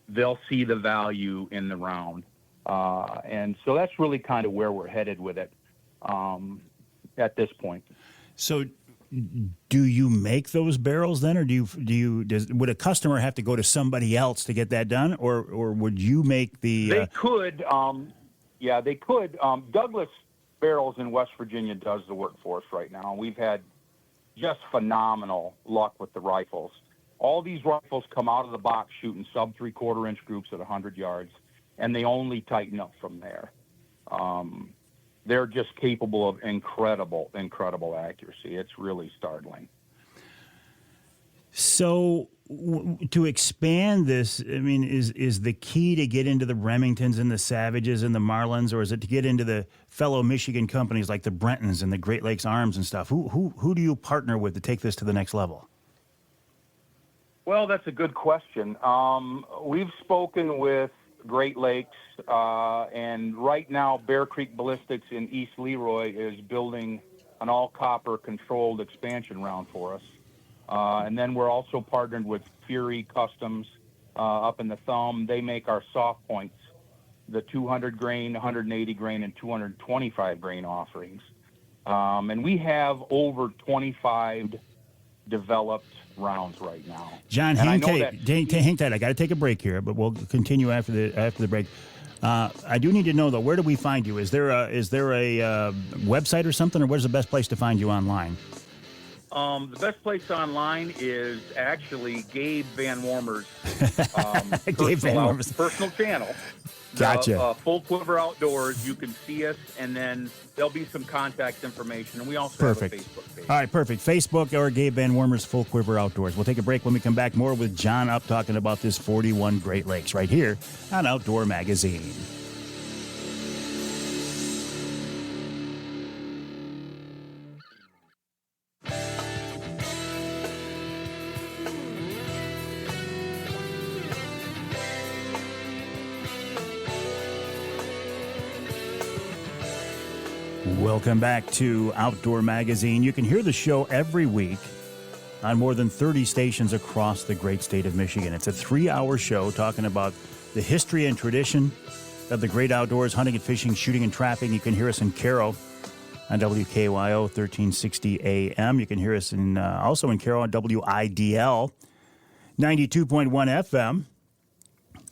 they'll see the value in the round. And so that's really kind of where we're headed with it at this point. So do you make those barrels then, or would a customer have to go to somebody else to get that done, or would you make the... They could. Yeah, they could. Douglas Barrels in West Virginia does the work for us right now. We've had just phenomenal luck with the rifles. All these rifles come out of the box shooting sub 3/4 inch groups at 100 yards, and they only tighten up from there. They're just capable of incredible accuracy. It's really startling. So to expand this, I mean, is the key to get into the Remingtons and the Savages and the Marlins, or is it to get into the fellow Michigan companies like the Brentons and the Great Lakes Arms and stuff? Who do you partner with to take this to the next level? Well, that's a good question. We've spoken with Great Lakes, and right now Bear Creek Ballistics in East Leroy is building an all-copper controlled expansion round for us. And then we're also partnered with Fury Customs up in the Thumb. They make our soft points, the 200 grain, 180 grain, and 225 grain offerings. And we have over 25 developed rounds right now. John, hang tight. I got to take a break here, but we'll continue after the break. I do need to know, though, where do we find you? Is there a website or something, or where's the best place to find you online? The best place online is actually Gabe Van Warmer's personal channel. Gotcha. Full Quiver Outdoors. You can see us, and then there'll be some contact information. And we also have a Facebook page. All right, perfect. Facebook or Gabe Van Warmer's Full Quiver Outdoors. We'll take a break. When we come back, more with John Up talking about this 41 Great Lakes right here on Outdoor Magazine. Welcome back to Outdoor Magazine. You can hear the show every week on more than 30 stations across the great state of Michigan. It's a 3-hour show talking about the history and tradition of the great outdoors, hunting and fishing, shooting and trapping. You can hear us in Caro on WKYO 1360 AM. You can hear us also in Caro on WIDL 92.1 FM.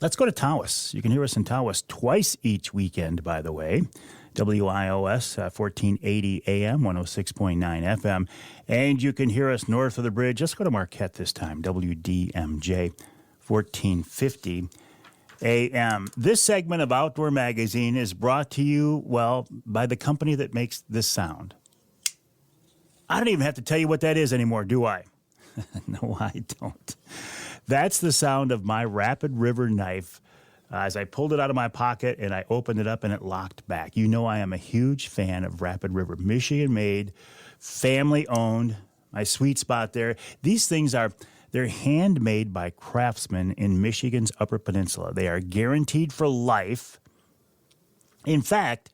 Let's go to Tawas. You can hear us in Tawas twice each weekend, by the way. WIOS 1480 AM, 106.9 FM. And you can hear us north of the bridge. Let's go to Marquette this time, WDMJ 1450 AM. This segment of Outdoor Magazine is brought to you, well, by the company that makes this sound. I don't even have to tell you what that is anymore, do I? No, I don't. That's the sound of my Rapid River knife. As I pulled it out of my pocket and I opened it up and it locked back. You know I am a huge fan of Rapid River. Michigan-made, family-owned, my sweet spot there. These things they're handmade by craftsmen in Michigan's Upper Peninsula. They are guaranteed for life. In fact,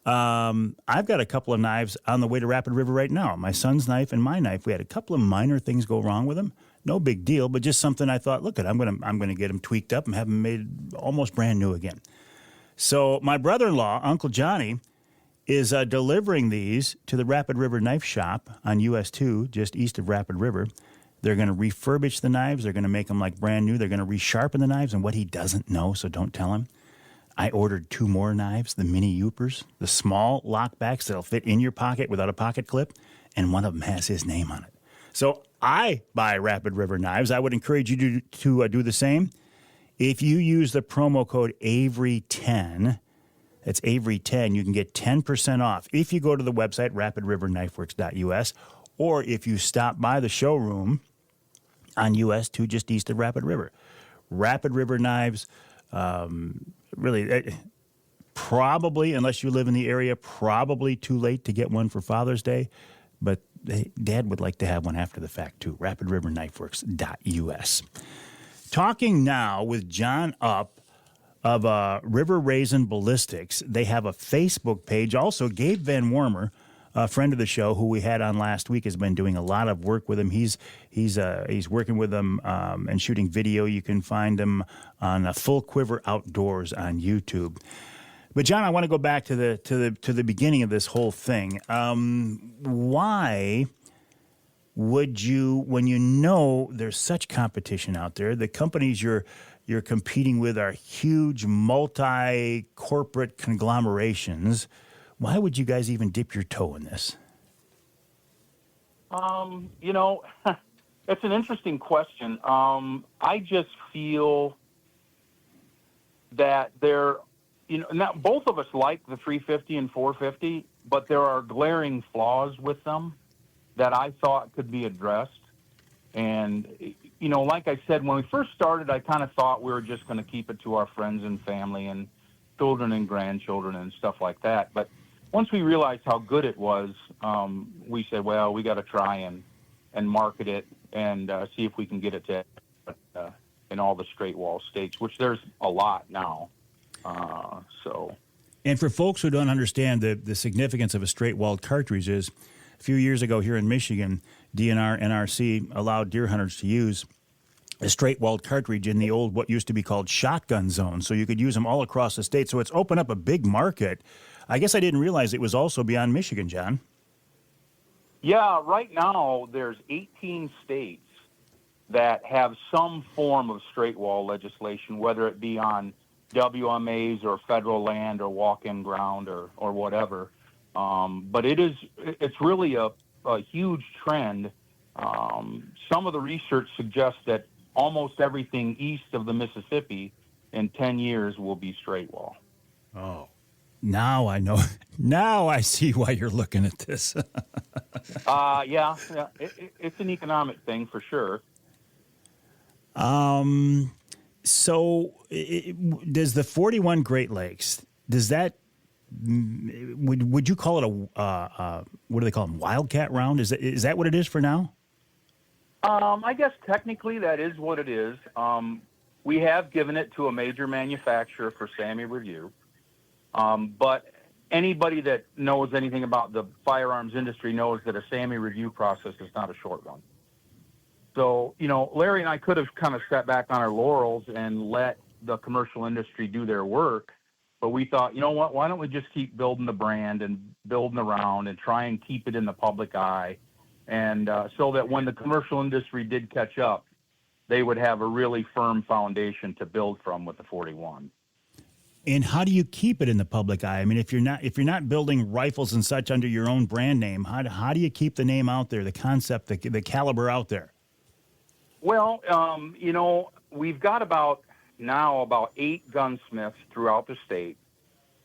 I've got a couple of knives on the way to Rapid River right now. My son's knife and my knife, we had a couple of minor things go wrong with them. No big deal, but just something I thought, look, I'm gonna get them tweaked up and have them made almost brand new again. So my brother-in-law, Uncle Johnny, is delivering these to the Rapid River Knife Shop on US 2, just east of Rapid River. They're going to refurbish the knives. They're going to make them like brand new. They're going to resharpen the knives. And what he doesn't know, so don't tell him, I ordered 2 more knives, the mini Yoopers, the small lockbacks that'll fit in your pocket without a pocket clip, and one of them has his name on it. So I buy Rapid River knives. I would encourage you to do the same. If you use the promo code Avery10, that's Avery10, you can get 10% off if you go to the website, rapidriverknifeworks.us, or if you stop by the showroom on US 2 just east of Rapid River. Rapid River knives, really, probably, unless you live in the area, probably too late to get one for Father's Day, but Dad would like to have one after the fact, too. RapidRiverKnifeWorks.us. Talking now with John Up of River Raisin Ballistics. They have a Facebook page. Also, Gabe Van Warmer, a friend of the show who we had on last week, has been doing a lot of work with him. He's working with them and shooting video. You can find him on Full Quiver Outdoors on YouTube. But John, I want to go back to the beginning of this whole thing. Why would you, when you know there's such competition out there, the companies you're competing with are huge multi-corporate conglomerations, why would you guys even dip your toe in this? It's an interesting question. I just feel that not both of us like the 350 and 450, but there are glaring flaws with them that I thought could be addressed. And, like I said, when we first started, I kind of thought we were just going to keep it to our friends and family and children and grandchildren and stuff like that. But once we realized how good it was, we said, well, we got to try and market it and see if we can get it to in all the straight wall states, which there's a lot now. And for folks who don't understand the significance of a straight walled cartridge is a few years ago here in Michigan, DNR, NRC allowed deer hunters to use a straight-walled cartridge in the old, what used to be called shotgun zone. So you could use them all across the state. So it's opened up a big market. I guess I didn't realize it was also beyond Michigan, John. Yeah, right now there's 18 states that have some form of straight wall legislation, whether it be on WMAs or federal land or walk-in ground or whatever. But it's really a huge trend. Some of the research suggests that almost everything east of the Mississippi in 10 years will be straight wall. Oh, now I know. Now I see why you're looking at this. Yeah. It's an economic thing for sure. So does the 41 Great Lakes, does that, would you call it a, what do they call them, wildcat round? Is that what it is for now? I guess technically that is what it is. We have given it to a major manufacturer for SAMI review. But anybody that knows anything about the firearms industry knows that a SAMI review process is not a short one. So, Larry and I could have kind of sat back on our laurels and let the commercial industry do their work. But we thought, you know what, why don't we just keep building the brand and building around and try and keep it in the public eye. And so that when the commercial industry did catch up, they would have a really firm foundation to build from with the 41. And how do you keep it in the public eye? I mean, if you're not building rifles and such under your own brand name, how do you keep the name out there, the concept, the caliber out there? Well, we've got about 8 gunsmiths throughout the state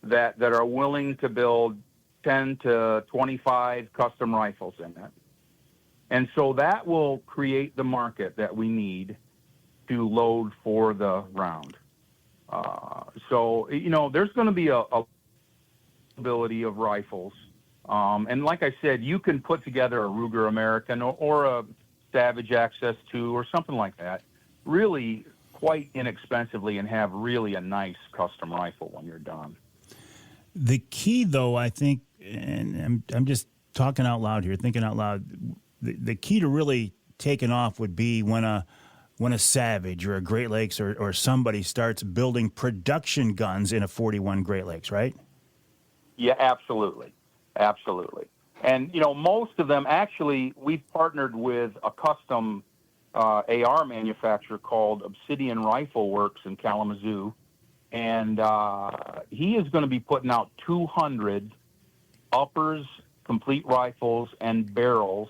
that are willing to build 10 to 25 custom rifles in it. And so that will create the market that we need to load for the round. So, there's going to be a ability of rifles. And like I said, you can put together a Ruger American or a Savage Access 2 or something like that, really quite inexpensively, and have really a nice custom rifle when you're done. The key, though, I think, and I'm just talking out loud here, thinking out loud, the key to really taking off would be when a Savage or a Great Lakes or somebody starts building production guns in a 41 Great Lakes, right? Yeah, absolutely. Absolutely. And, most of them, actually, we've partnered with a custom AR manufacturer called Obsidian Rifle Works in Kalamazoo. And he is going to be putting out 200 uppers, complete rifles, and barrels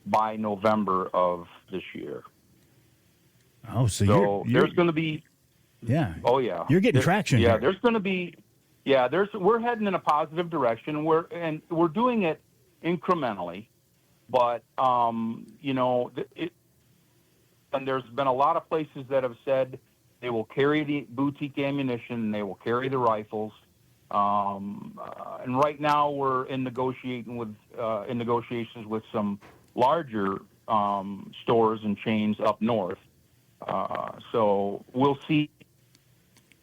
by November of this year. Oh, so you're there's going to be... Yeah. Oh, yeah. You're getting traction Yeah, here. there's going to be... Yeah, we're heading in a positive direction. We're doing it incrementally, but and there's been a lot of places that have said they will carry the boutique ammunition, they will carry the rifles, and right now we're in negotiations with some larger stores and chains up north. So we'll see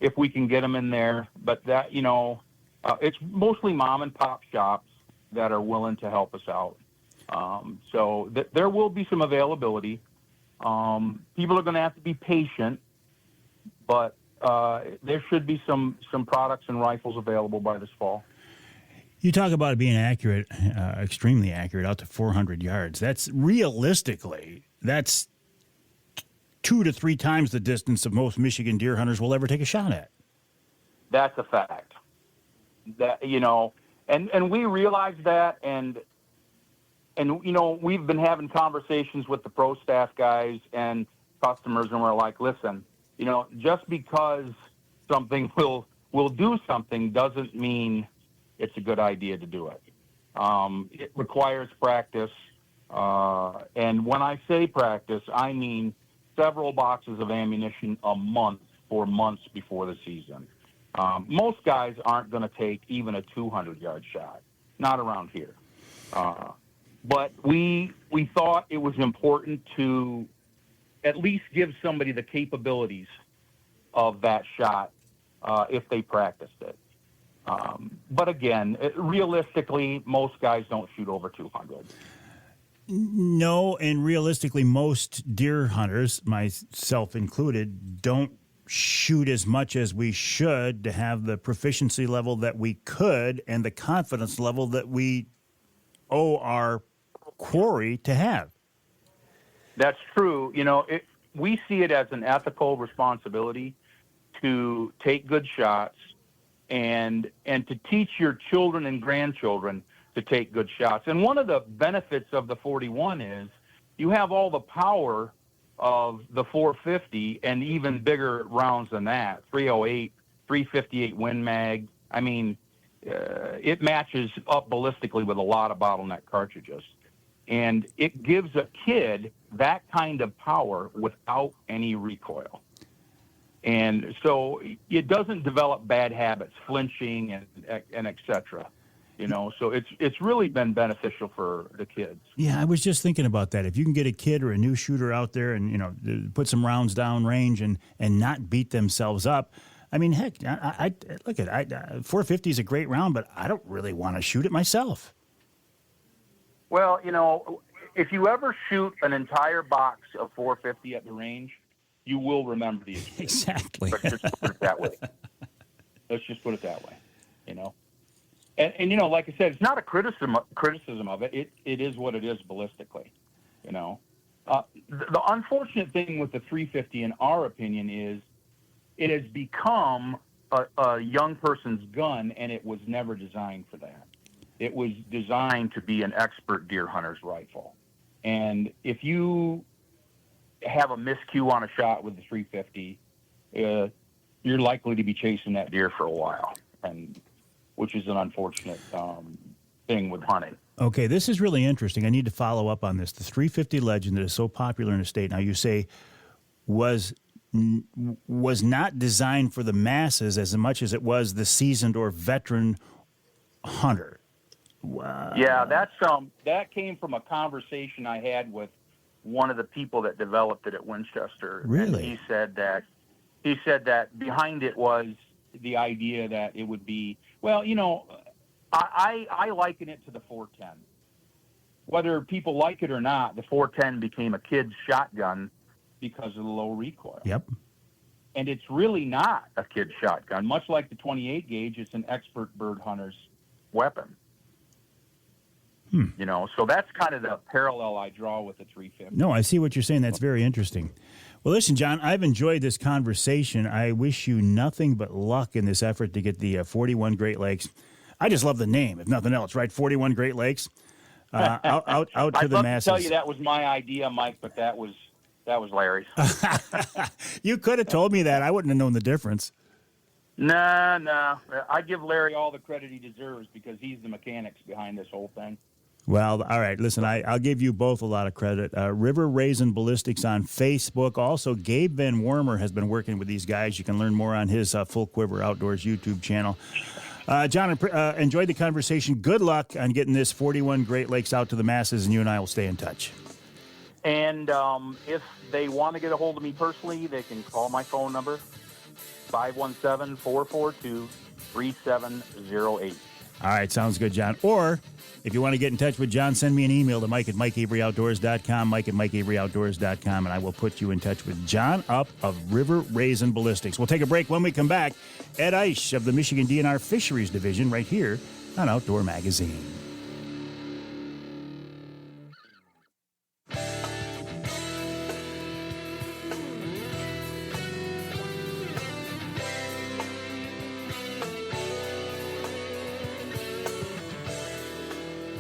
if we can get them in there, but that, it's mostly mom and pop shops that are willing to help us out. So there will be some availability. People are going to have to be patient, but there should be some products and rifles available by this fall. You talk about it being accurate, extremely accurate, out to 400 yards. That's realistically, that's 2 to 3 times the distance of most Michigan deer hunters will ever take a shot at. That's a fact. That, and we realize that, and we've been having conversations with the pro staff guys and customers, and we're like, listen, just because something will do something doesn't mean it's a good idea to do it. It requires practice, and when I say practice, I mean several boxes of ammunition a month for months before the season. Most guys aren't going to take even a 200-yard shot, not around here. But we thought it was important to at least give somebody the capabilities of that shot if they practiced it. But again, realistically, most guys don't shoot over 200. No, and realistically, most deer hunters, myself included, don't shoot as much as we should to have the proficiency level that we could and the confidence level that we owe our quarry to have. That's true. You know, we see it as an ethical responsibility to take good shots and to teach your children and grandchildren to take good shots. And one of the benefits of the 41 is you have all the power of the 450 and even bigger rounds than that, 308, 358 Win Mag. I mean, it matches up ballistically with a lot of bottleneck cartridges. And it gives a kid that kind of power without any recoil. And so it doesn't develop bad habits, flinching and et cetera. You know, so it's really been beneficial for the kids. Yeah, I was just thinking about that. If you can get a kid or a new shooter out there and, you know, put some rounds down range and not beat themselves up. I mean, heck, I look at 450 is a great round, but I don't really want to shoot it myself. Well, you know, if you ever shoot an entire box of 450 at the range, you will remember the experience. Exactly. Let's just put it that way. You know. And you know, like I said, it's not a criticism of it. It is what it is ballistically, you know. The unfortunate thing with the 350, in our opinion, is it has become a young person's gun, and it was never designed for that. It was designed to be an expert deer hunter's rifle. And if you have a miscue on a shot with the 350, you're likely to be chasing that deer for a while, and which is an unfortunate thing with hunting. Okay, this is really interesting. I need to follow up on this. The 350 Legend that is so popular in the state, now you say was not designed for the masses as much as it was the seasoned or veteran hunter. Wow. Yeah, that came from a conversation I had with one of the people that developed it at Winchester. Really? And he said that behind it was the idea that it would be, well, you know, I liken it to the 410. Whether people like it or not, the 410 became a kid's shotgun because of the low recoil. Yep. And it's really not a kid's shotgun. Much like the 28 gauge, it's an expert bird hunter's weapon. You know, so that's kind of the parallel I draw with the 350. No, I see what you're saying. That's very interesting. Well, listen, John, I've enjoyed this conversation. I wish you nothing but luck in this effort to get the 41 Great Lakes. I just love the name, if nothing else, right? 41 Great Lakes out to the masses. I'd love to tell you that was my idea, Mike, but that was Larry's. You could have told me that. I wouldn't have known the difference. No. I give Larry all the credit he deserves because he's the mechanics behind this whole thing. Well, all right. Listen, I'll give you both a lot of credit. River Raisin Ballistics on Facebook. Also, Gabe Van Wormer has been working with these guys. You can learn more on his Full Quiver Outdoors YouTube channel. John, enjoyed the conversation. Good luck on getting this 41 Great Lakes out to the masses, and you and I will stay in touch. And if they want to get a hold of me personally, they can call my phone number, 517-442-3708. All right, sounds good, John. Or if you want to get in touch with John, send me an email to mike@mikeaveryoutdoors.com, mike@mikeaveryoutdoors.com, and I will put you in touch with John Up of River Raisin Ballistics. We'll take a break. When we come back, Ed Eish of the Michigan DNR Fisheries Division right here on Outdoor Magazine.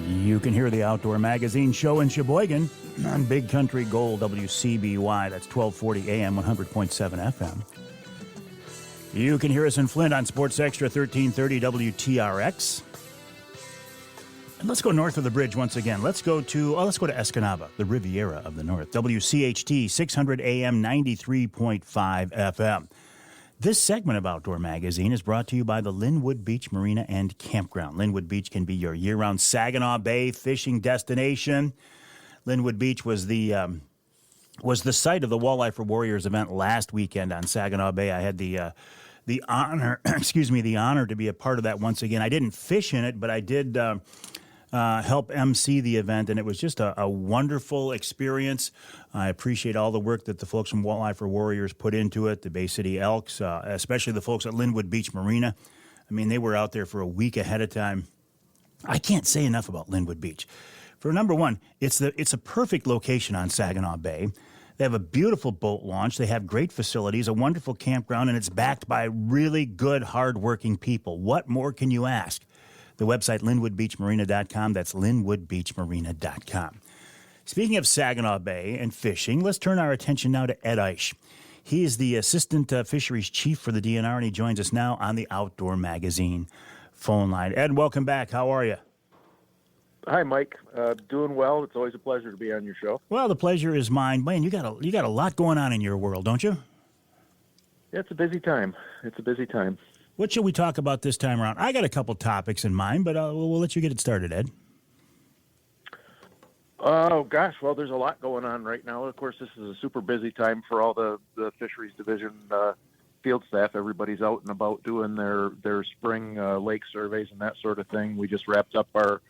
You can hear the Outdoor Magazine show in Sheboygan on Big Country Gold WCBY. That's 1240 AM, 100.7 FM. You can hear us in Flint on Sports Extra 1330 WTRX. And let's go north of the bridge once again. Let's go to Escanaba, the Riviera of the North. WCHT 600 AM, 93.5 FM. This segment of Outdoor Magazine is brought to you by the Linwood Beach Marina and Campground. Linwood Beach can be your year-round Saginaw Bay fishing destination. Linwood Beach was the site of the Walleye for Warriors event last weekend on Saginaw Bay. I had the the honor, the honor to be a part of that once again. I didn't fish in it, but I did help MC the event, and it was just a wonderful experience. I appreciate all the work that the folks from Walleye for Warriors put into it, the Bay City Elks, especially the folks at Linwood Beach Marina. I mean, they were out there for a week ahead of time. I can't say enough about Linwood Beach. For number one, it's a perfect location on Saginaw Bay. They have a beautiful boat launch. They have great facilities, a wonderful campground, and it's backed by really good, hardworking people. What more can you ask? The website, linwoodbeachmarina.com. That's linwoodbeachmarina.com. Speaking of Saginaw Bay and fishing, let's turn our attention now to Ed Eish. He is the Assistant Fisheries Chief for the DNR, and he joins us now on the Outdoor Magazine phone line. Ed, welcome back. How are you? Hi, Mike. Doing well. It's always a pleasure to be on your show. Well, the pleasure is mine. Man, you got a lot going on in your world, don't you? Yeah, it's a busy time. What should we talk about this time around? I got a couple topics in mind, but we'll let you get it started, Ed. Oh, gosh. Well, there's a lot going on right now. Of course, this is a super busy time for all the Fisheries Division field staff. Everybody's out and about doing their spring lake surveys and that sort of thing. We just wrapped up our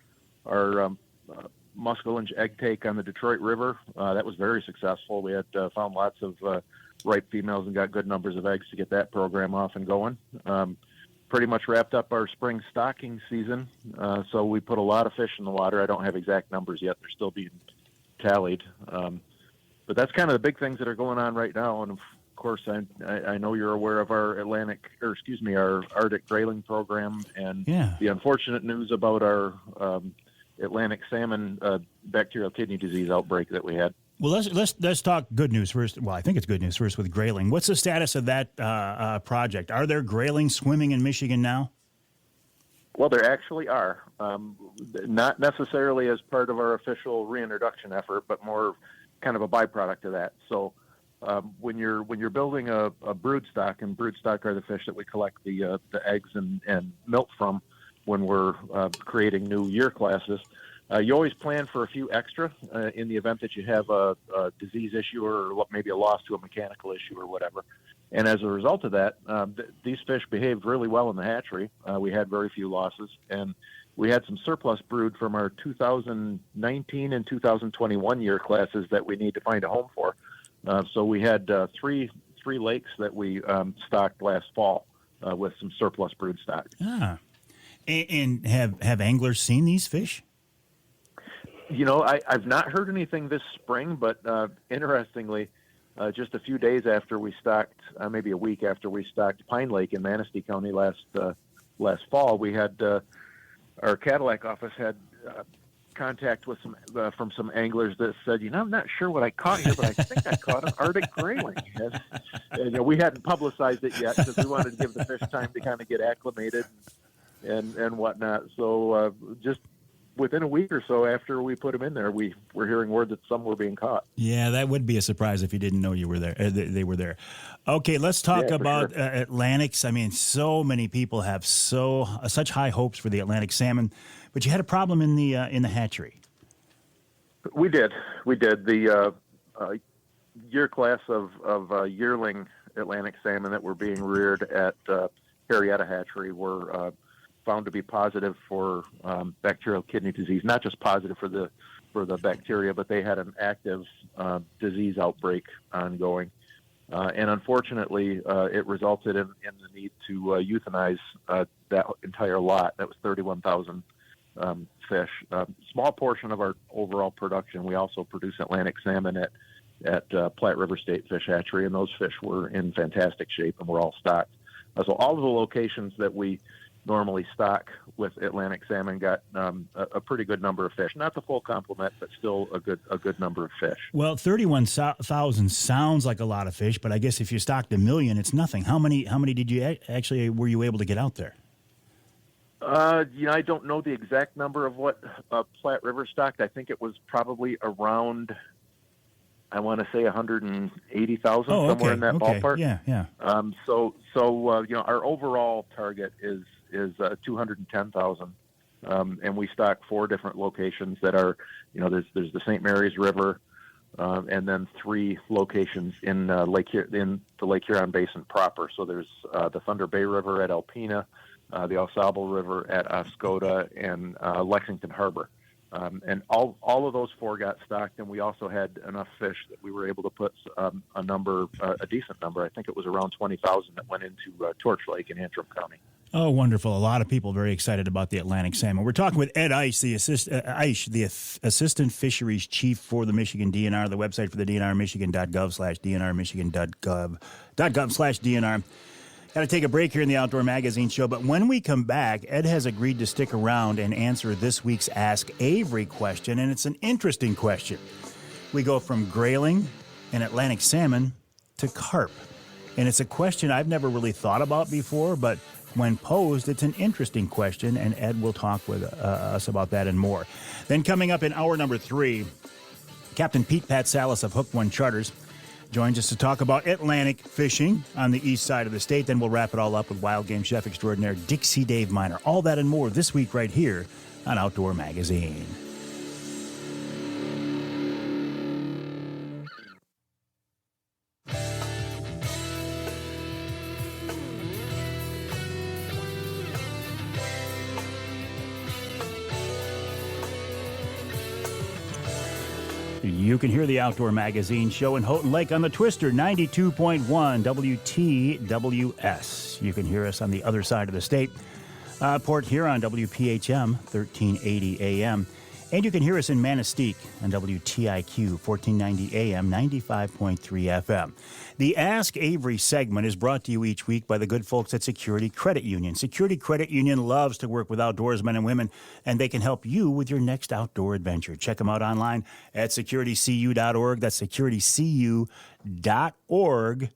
muskellunge egg take on the Detroit River. That was very successful. We had found lots of ripe females and got good numbers of eggs to get that program off and going. Pretty much wrapped up our spring stocking season, so we put a lot of fish in the water. I don't have exact numbers yet; they're still being tallied. But that's kind of the big things that are going on right now. And of course, I know you're aware of our our Arctic grayling program, and the unfortunate news about our Atlantic salmon bacterial kidney disease outbreak that we had. Well, let's talk good news first. Well, I think it's good news first with grayling. What's the status of that project? Are there grayling swimming in Michigan now? Well, there actually are. Not necessarily as part of our official reintroduction effort, but more kind of a byproduct of that. So when you're building a brood stock, and brood stock are the fish that we collect the eggs and milk from when we're creating new year classes, you always plan for a few extra in the event that you have a disease issue or maybe a loss to a mechanical issue or whatever. And as a result of that, these fish behaved really well in the hatchery. We had very few losses, and we had some surplus brood from our 2019 and 2021 year classes that we need to find a home for. So we had three lakes that we stocked last fall with some surplus brood stock. Ah. And have anglers seen these fish? You know, I've not heard anything this spring, but interestingly, just a few days after we stocked, maybe a week after we stocked Pine Lake in Manistee County last fall, we had our Cadillac office had contact with from some anglers that said, I'm not sure what I caught here, but I think I caught an Arctic grayling. And we hadn't publicized it yet because we wanted to give the fish time to kind of get acclimated and whatnot. So just within a week or so after we put them in there, we were hearing word that some were being caught. Yeah, that would be a surprise if you didn't know you were there. They were there. Okay, let's talk about Atlantics. I mean, so many people have such high hopes for the Atlantic salmon, but you had a problem in the hatchery. We did. The year class of yearling Atlantic salmon that were being reared at Harrietta Hatchery were found to be positive for bacterial kidney disease. Not just positive for the bacteria, but they had an active disease outbreak ongoing. And unfortunately, it resulted in the need to euthanize that entire lot. That was 31,000 fish. Small portion of our overall production. We also produce Atlantic salmon at Platte River State Fish Hatchery, and those fish were in fantastic shape and were all stocked. So all of the locations that we normally stock with Atlantic salmon got a pretty good number of fish. Not the full complement, but still a good number of fish. Well, 31,000 sounds like a lot of fish, but I guess if you stocked 1 million, it's nothing. How many did you were you able to get out there? I don't know the exact number of what Platte River stocked. I think it was probably around, I want to say 180,000, somewhere in that ballpark. Yeah. So our overall target is 210,000, and we stock 4 different locations that are, there's the St. Mary's River, and then 3 locations in the Lake Huron Basin proper. So there's the Thunder Bay River at Alpena, the Au Sable River at Oscoda, and Lexington Harbor. And all of those 4 got stocked, and we also had enough fish that we were able to put a decent number. I think it was around 20,000 that went into Torch Lake in Antrim County. Oh, wonderful. A lot of people very excited about the Atlantic salmon. We're talking with Ed Eish, the Assistant Fisheries Chief for the Michigan DNR. The website for the DNR, michigan.gov/DNR, michigan.gov/DNR. Got to take a break here in the Outdoor Magazine show, but when we come back, Ed has agreed to stick around and answer this week's Ask Avery question, and it's an interesting question. We go from grayling and Atlantic salmon to carp, and it's a question I've never really thought about before, but when posed, it's an interesting question, and Ed will talk with us about that and more. Then coming up in hour number 3, Captain Pete Patsalis of Hook One Charters joins us to talk about Atlantic fishing on the east side of the state. Then we'll wrap it all up with wild game chef extraordinaire Dixie Dave Minar. All that and more this week right here on Outdoor Magazine. You can hear the Outdoor Magazine show in Houghton Lake on the Twister 92.1 WTWS. You can hear us on the other side of the state, Port Huron WPHM 1380 AM. And you can hear us in Manistee on WTIQ 1490 AM 95.3 FM. The Ask Avery segment is brought to you each week by the good folks at Security Credit Union. Security Credit Union loves to work with outdoorsmen and women, and they can help you with your next outdoor adventure. Check them out online at securitycu.org. That's securitycu.org.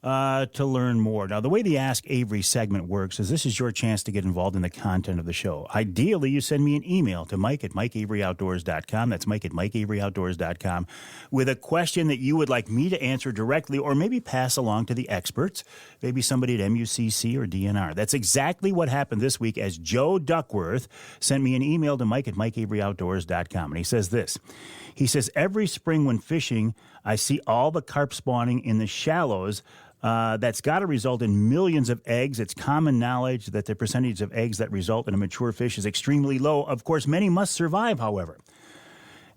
To learn more. Now, the way the Ask Avery segment works is this is your chance to get involved in the content of the show. Ideally, you send me an email to mike@mikeaveryoutdoors.com. That's mike@mikeaveryoutdoors.com with a question that you would like me to answer directly or maybe pass along to the experts, maybe somebody at MUCC or DNR. That's exactly what happened this week as Joe Duckworth sent me an email to mike@mikeaveryoutdoors.com. And he says this. He says, every spring when fishing, I see all the carp spawning in the shallows. That's got to result in millions of eggs. It's common knowledge that the percentage of eggs that result in a mature fish is extremely low. Of course, many must survive, however.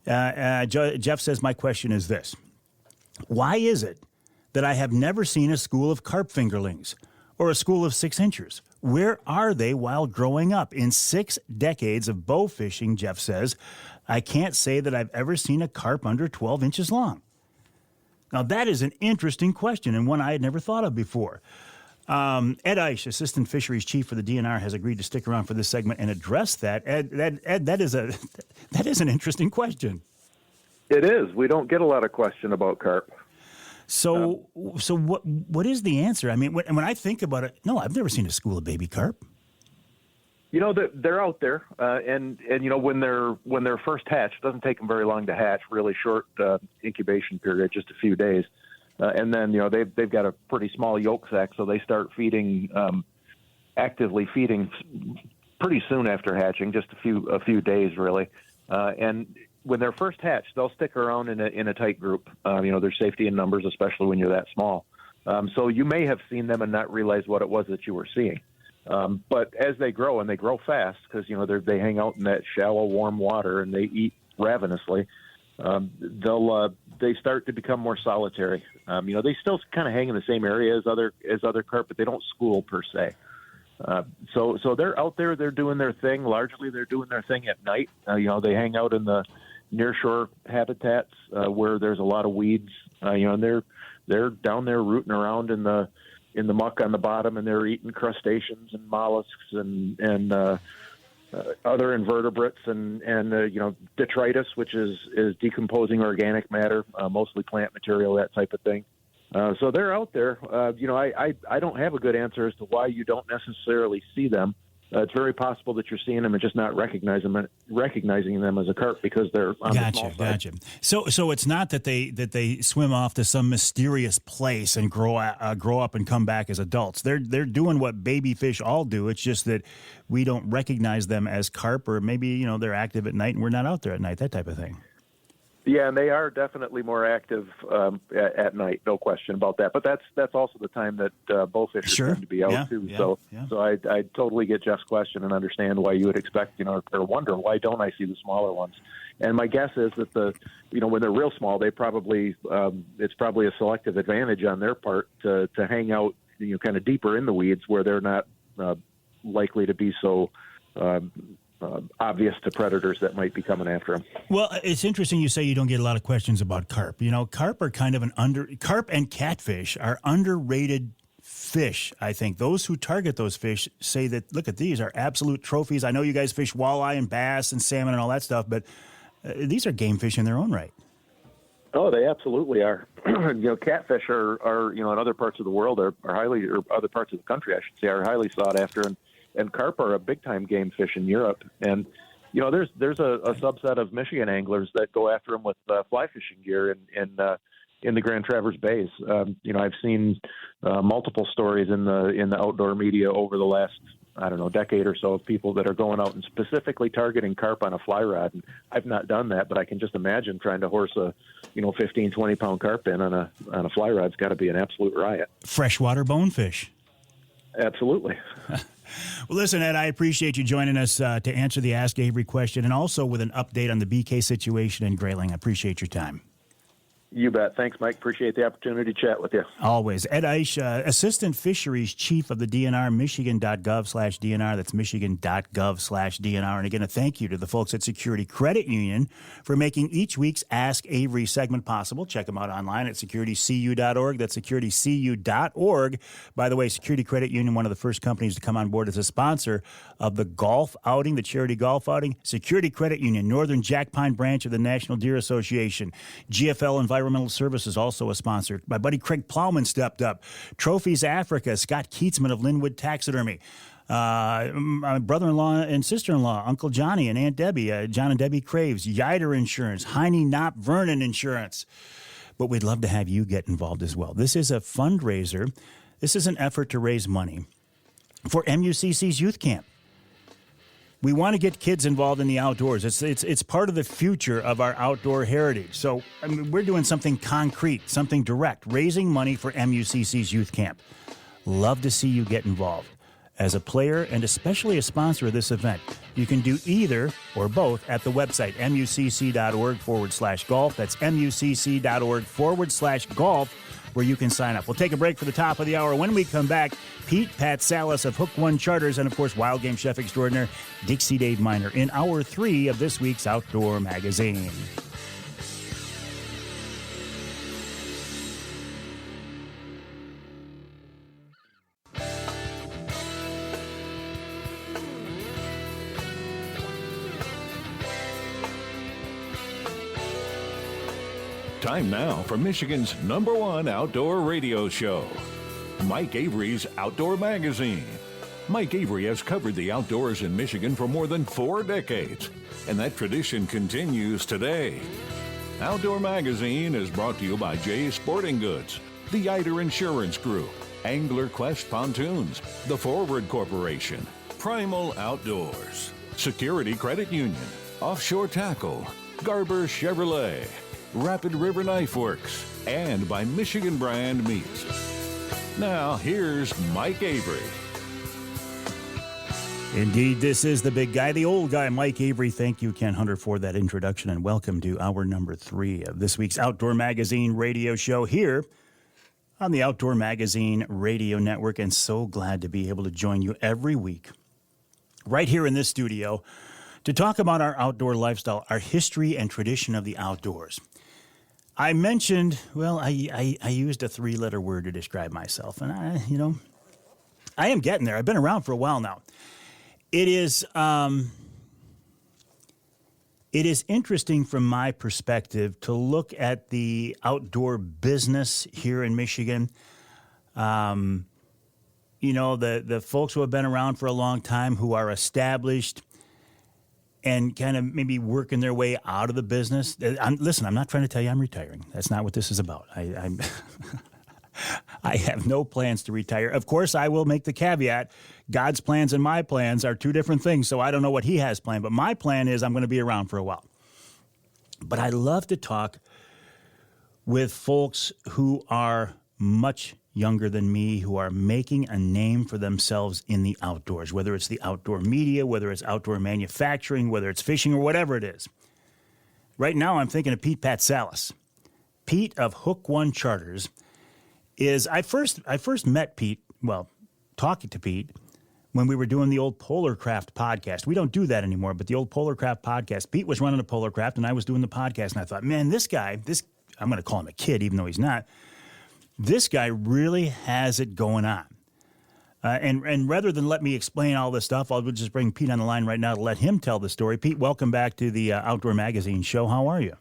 Jeff says, my question is this. Why is it that I have never seen a school of carp fingerlings or a school of 6-inchers? Where are they while growing up? In 6 decades of bow fishing, Jeff says, I can't say that I've ever seen a carp under 12 inches long. Now, that is an interesting question and one I had never thought of before. Ed Eish, Assistant Fisheries Chief for the DNR, has agreed to stick around for this segment and address that. Ed, that is an interesting question. It is. We don't get a lot of question about carp. So what is the answer? I mean, when I think about it, no, I've never seen a school of baby carp. You know, they're out there, and you know, when they're first hatched, it doesn't take them very long to hatch. Really short incubation period, just a few days, and then you know they've got a pretty small yolk sac, so they start feeding, actively feeding, pretty soon after hatching, just a few days really, and when they're first hatched, they'll stick around in a tight group. You know, there's safety in numbers, especially when you're that small. So you may have seen them and not realize what it was that you were seeing. But as they grow, and they grow fast because, you know, they hang out in that shallow, warm water and they eat ravenously, they start to become more solitary. You know, they still kind of hang in the same area as other carp, but they don't school per se. So they're out there, they're doing their thing. Largely, they're doing their thing at night. You know, they hang out in the nearshore habitats where there's a lot of weeds. You know, and they're down there rooting around in the muck on the bottom, and they're eating crustaceans and mollusks and other invertebrates and you know, detritus, which is decomposing organic matter, mostly plant material, that type of thing. So they're out there. You know, I don't have a good answer as to why you don't necessarily see them. It's very possible that you're seeing them and just not recognizing them as a carp because they're on the small side. Gotcha. So it's not that they swim off to some mysterious place and grow up and come back as adults. They're doing what baby fish all do. It's just that we don't recognize them as carp, or maybe, you know, they're active at night and we're not out there at night. That type of thing. Yeah, and they are definitely more active at night, no question about that. But that's also the time that bowfishers tend to be out too. So I totally get Jeff's question and understand why you would expect, or wonder why don't I see the smaller ones. And my guess is that when they're real small, they probably it's probably a selective advantage on their part to hang out, kind of deeper in the weeds where they're not likely to be so obvious to predators that might be coming after them. Well, it's interesting you say you don't get a lot of questions about carp. Carp are kind of carp and catfish are underrated fish, I think. Those who target those fish say that, look at these are absolute trophies. I know you guys fish walleye and bass and salmon and all that stuff, but these are game fish in their own right. Oh, they absolutely are. Catfish are in other parts of the world are highly, or other parts of the country, I should say, are highly sought after. And carp are a big-time game fish in Europe. And, there's a subset of Michigan anglers that go after them with fly fishing gear in the Grand Traverse Bays. I've seen multiple stories in the outdoor media over the last, decade or so of people that are going out and specifically targeting carp on a fly rod. And I've not done that, but I can just imagine trying to horse a, 15, 20-pound carp in on a fly rod's got to be an absolute riot. Freshwater bonefish. Absolutely. Well, listen, Ed, I appreciate you joining us to answer the Ask Avery question and also with an update on the BK situation in Grayling. I appreciate your time. You bet. Thanks, Mike. Appreciate the opportunity to chat with you. Always. Ed Eish, Assistant Fisheries Chief of the DNR, michigan.gov/DNR. That's michigan.gov/DNR. And again, a thank you to the folks at Security Credit Union for making each week's Ask Avery segment possible. Check them out online at securitycu.org. That's securitycu.org. By the way, Security Credit Union, one of the first companies to come on board as a sponsor of the golf outing, the charity golf outing. Security Credit Union, Northern Jack Pine branch of the National Deer Association. GFL Environmental Services, also a sponsor. My buddy Craig Plowman stepped up. Trophies Africa, Scott Keatsman of Linwood Taxidermy. My brother-in-law and sister-in-law, Uncle Johnny and Aunt Debbie, John and Debbie Craves, Yider Insurance, Heine Knopp Vernon Insurance. But we'd love to have you get involved as well. This is a fundraiser. This is an effort to raise money for MUCC's youth camp. We want to get kids involved in the outdoors. It's part of the future of our outdoor heritage. So we're doing something concrete, something direct, raising money for MUCC's youth camp. Love to see you get involved. As a player and especially a sponsor of this event, you can do either or both at the website, mucc.org/golf. That's mucc.org/golf, where you can sign up. We'll take a break for the top of the hour. When we come back, Pete Patsalis of Hook One Charters and, of course, wild game chef extraordinaire Dixie Dave Minar in Hour 3 of this week's Outdoor Magazine. Time now for Michigan's #1 outdoor radio show, Mike Avery's Outdoor Magazine. Mike Avery has covered the outdoors in Michigan for more than 4 decades, and that tradition continues today. Outdoor Magazine is brought to you by Jay's Sporting Goods, the Yider Insurance Group, Angler Quest Pontoons, the Forward Corporation, Primal Outdoors, Security Credit Union, Offshore Tackle, Garber Chevrolet, Rapid River Knife Works, and by Michigan Brand Meats. Now, here's Mike Avery. Indeed, this is the big guy, the old guy, Mike Avery. Thank you, Ken Hunter, for that introduction, and welcome to hour number 3 of this week's Outdoor Magazine radio show here on the Outdoor Magazine Radio Network, and so glad to be able to join you every week right here in this studio to talk about our outdoor lifestyle, our history and tradition of the outdoors. I mentioned, I used a 3-letter word to describe myself, and I am getting there. I've been around for a while now. It is interesting from my perspective to look at the outdoor business here in Michigan. The folks who have been around for a long time, who are established and kind of maybe working their way out of the business. Listen, I'm not trying to tell you I'm retiring. That's not what this is about. I have no plans to retire. Of course, I will make the caveat, God's plans and my plans are 2 different things, so I don't know what he has planned. But my plan is I'm going to be around for a while. But I love to talk with folks who are much younger than me, who are making a name for themselves in the outdoors, whether it's the outdoor media, whether it's outdoor manufacturing, whether it's fishing or whatever it is. Right now, I'm thinking of Pete Patsalis. Pete of Hook One Charters is, I first met Pete, well, talking to Pete, when we were doing the old Polar Craft podcast. We don't do that anymore, but the old Polar Craft podcast, Pete was running a Polar Craft and I was doing the podcast, and I thought, man, this guy, I'm going to call him a kid, even though he's not. This guy really has it going on. And rather than let me explain all this stuff, I'll just bring Pete on the line right now to let him tell the story. Pete, welcome back to the Outdoor Magazine show. How are you?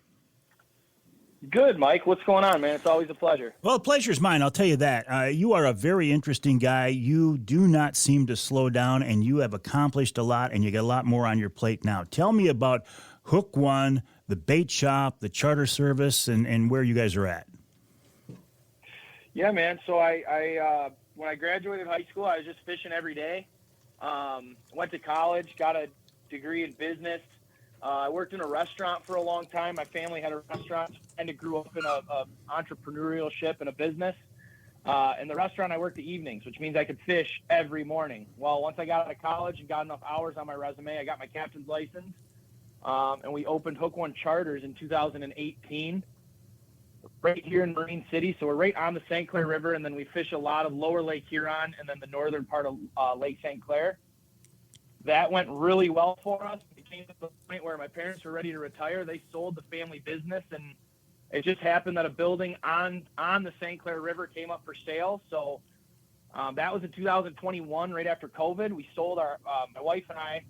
Good, Mike. What's going on, man? It's always a pleasure. Well, the pleasure's mine, I'll tell you that. You are a very interesting guy. You do not seem to slow down, and you have accomplished a lot, and you got a lot more on your plate now. Tell me about Hook One, the bait shop, the charter service, and where you guys are at. Yeah, man. So I when I graduated high school, I was just fishing every day. Went to college, got a degree in business. I worked in a restaurant for a long time. My family had a restaurant, and I grew up in a entrepreneurship and a business. In the restaurant, I worked the evenings, which means I could fish every morning. Well, once I got out of college and got enough hours on my resume, I got my captain's license, and we opened Hook One Charters in 2018. Right here in Marine City, so we're right on the St. Clair River, and then we fish a lot of lower Lake Huron and then the northern part of Lake St. Clair. That went really well for us. It came to the point where my parents were ready to retire. They sold the family business, and it just happened that a building on the St. Clair River came up for sale. So that was in 2021, right after COVID. We sold my wife and I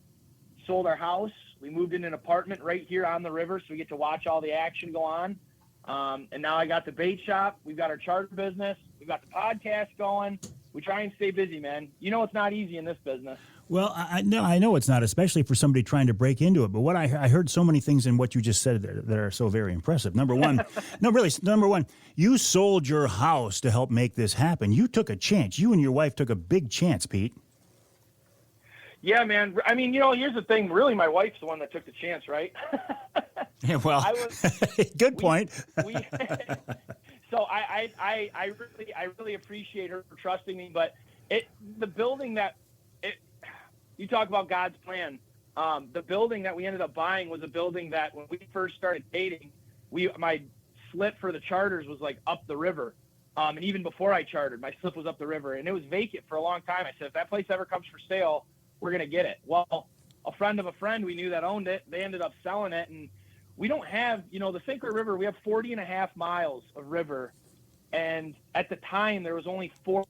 sold our house. We moved in an apartment right here on the river, so we get to watch all the action go on. And now I got the bait shop. We've got our charter business. We've got the podcast going. We try and stay busy, man. You know, it's not easy in this business. Well, I know it's not, especially for somebody trying to break into it. But what I heard so many things in what you just said that are so very impressive. Number one, number one, you sold your house to help make this happen. You took a chance. You and your wife took a big chance, Pete. Yeah, man. I mean, you know, here's the thing. Really, my wife's the one that took the chance, right? Yeah, well, good point. So I really appreciate her for trusting me. But the building you talk about God's plan. The building that we ended up buying was a building that when we first started dating, my slip for the charters was like up the river. And even before I chartered, my slip was up the river, and it was vacant for a long time. I said, if that place ever comes for sale, we're going to get it. Well, a friend of a friend we knew that owned it, they ended up selling it. And we don't have, the St. Clair River, we have 40 and a half miles of river. And at the time, there was only 4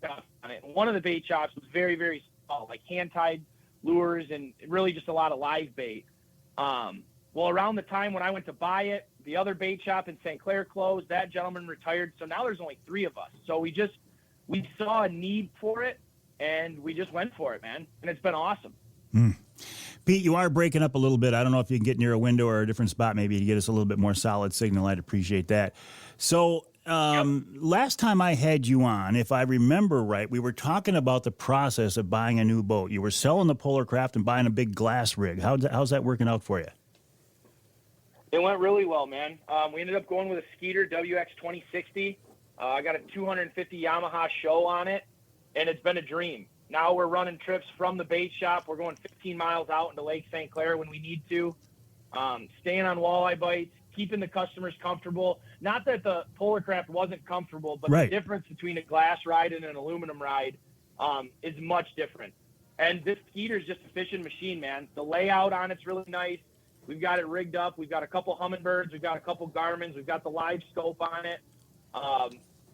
shops on it. And one of the bait shops was very, very small, like hand-tied lures and really just a lot of live bait. Well, around the time when I went to buy it, the other bait shop in St. Clair closed. That gentleman retired. So now there's only 3 of us. So we saw a need for it, and we just went for it, man. And it's been awesome. Pete, you are breaking up a little bit. I don't know if you can get near a window or a different spot maybe to get us a little bit more solid signal. I'd appreciate that. So last time I had you on, if I remember right, we were talking about the process of buying a new boat. You were selling the Polar Craft and buying a big glass rig. How's that working out for you? It went really well, man. We ended up going with a Skeeter WX 2060. I got a 250 Yamaha show on it, and it's been a dream. Now we're running trips from the bait shop. We're going 15 miles out into Lake St. Clair when we need to, staying on walleye bites, keeping the customers comfortable. Not that the Polar Craft wasn't comfortable, but right. The difference between a glass ride and an aluminum ride is much different. And this Skeeter's just a fishing machine, man. The layout on it's really nice. We've got it rigged up. We've got a couple Humminbirds. We've got a couple Garmins. We've got the live scope on it.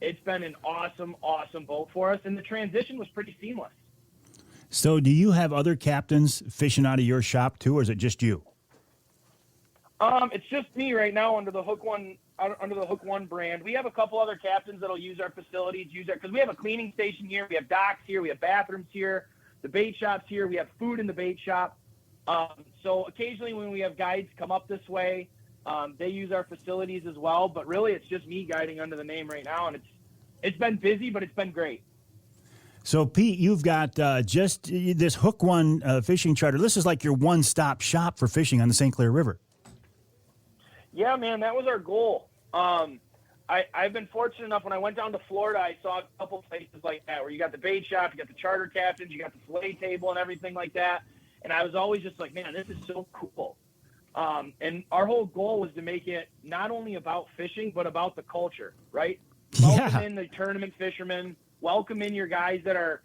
It's been an awesome, awesome boat for us, and the transition was pretty seamless. So do you have other captains fishing out of your shop too, or is it just you? It's just me right now under the Hook One brand. We have a couple other captains that'll use our facilities, because we have a cleaning station here, we have docks here, we have bathrooms here, the bait shop's here, we have food in the bait shop. So occasionally when we have guides come up this way, they use our facilities as well. But really, it's just me guiding under the name right now, and it's been busy, but it's been great. So, Pete, you've got just this Hook One fishing charter. This is like your one-stop shop for fishing on the St. Clair River. Yeah, man, that was our goal. I've been fortunate enough when I went down to Florida, I saw a couple places like that where you got the bait shop, you got the charter captains, you got the fillet table and everything like that. And I was always just like, man, this is so cool. And our whole goal was to make it not only about fishing, but about the culture, right? Welcome in the tournament fishermen, welcome in your guys that are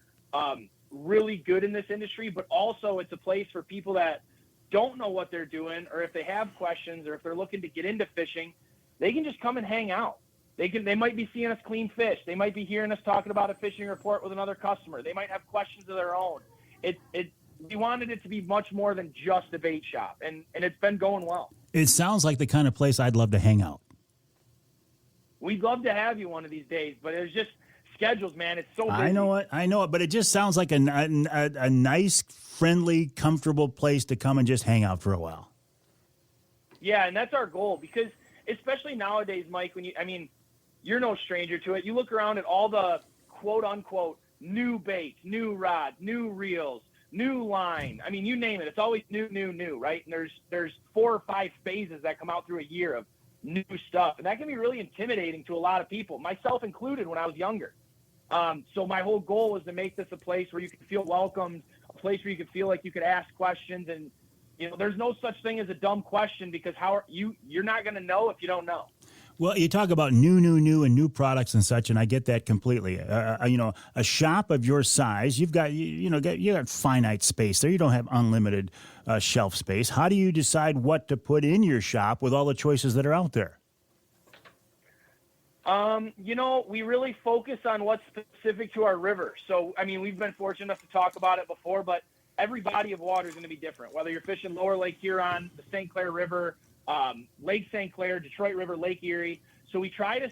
really good in this industry, but also it's a place for people that don't know what they're doing, or if they have questions, or if they're looking to get into fishing, they can just come and hang out. They might be seeing us clean fish. They might be hearing us talking about a fishing report with another customer. They might have questions of their own. We wanted it to be much more than just a bait shop, and it's been going well. It sounds like the kind of place I'd love to hang out. We'd love to have you one of these days, but it's just schedules, man. It's so busy. I know it, but it just sounds like a nice, friendly, comfortable place to come and just hang out for a while. Yeah, and that's our goal, because especially nowadays, Mike, you're no stranger to it. You look around at all the quote-unquote new baits, new rods, new reels, new line. I mean, you name it. It's always new, right? And there's 4 or 5 phases that come out through a year of new stuff. And that can be really intimidating to a lot of people, myself included when I was younger. So my whole goal was to make this a place where you can feel welcomed, a place where you can feel like you could ask questions. And, there's no such thing as a dumb question, because you're not going to know if you don't know. Well, you talk about new and new products and such, and I get that completely. A shop of your size, you've got you got finite space there. You don't have unlimited shelf space. How do you decide what to put in your shop with all the choices that are out there? We really focus on what's specific to our river. So, we've been fortunate enough to talk about it before, but every body of water is going to be different. Whether you're fishing Lower Lake Huron, the St. Clair River, Lake St. Clair, Detroit River, Lake Erie. So we try to,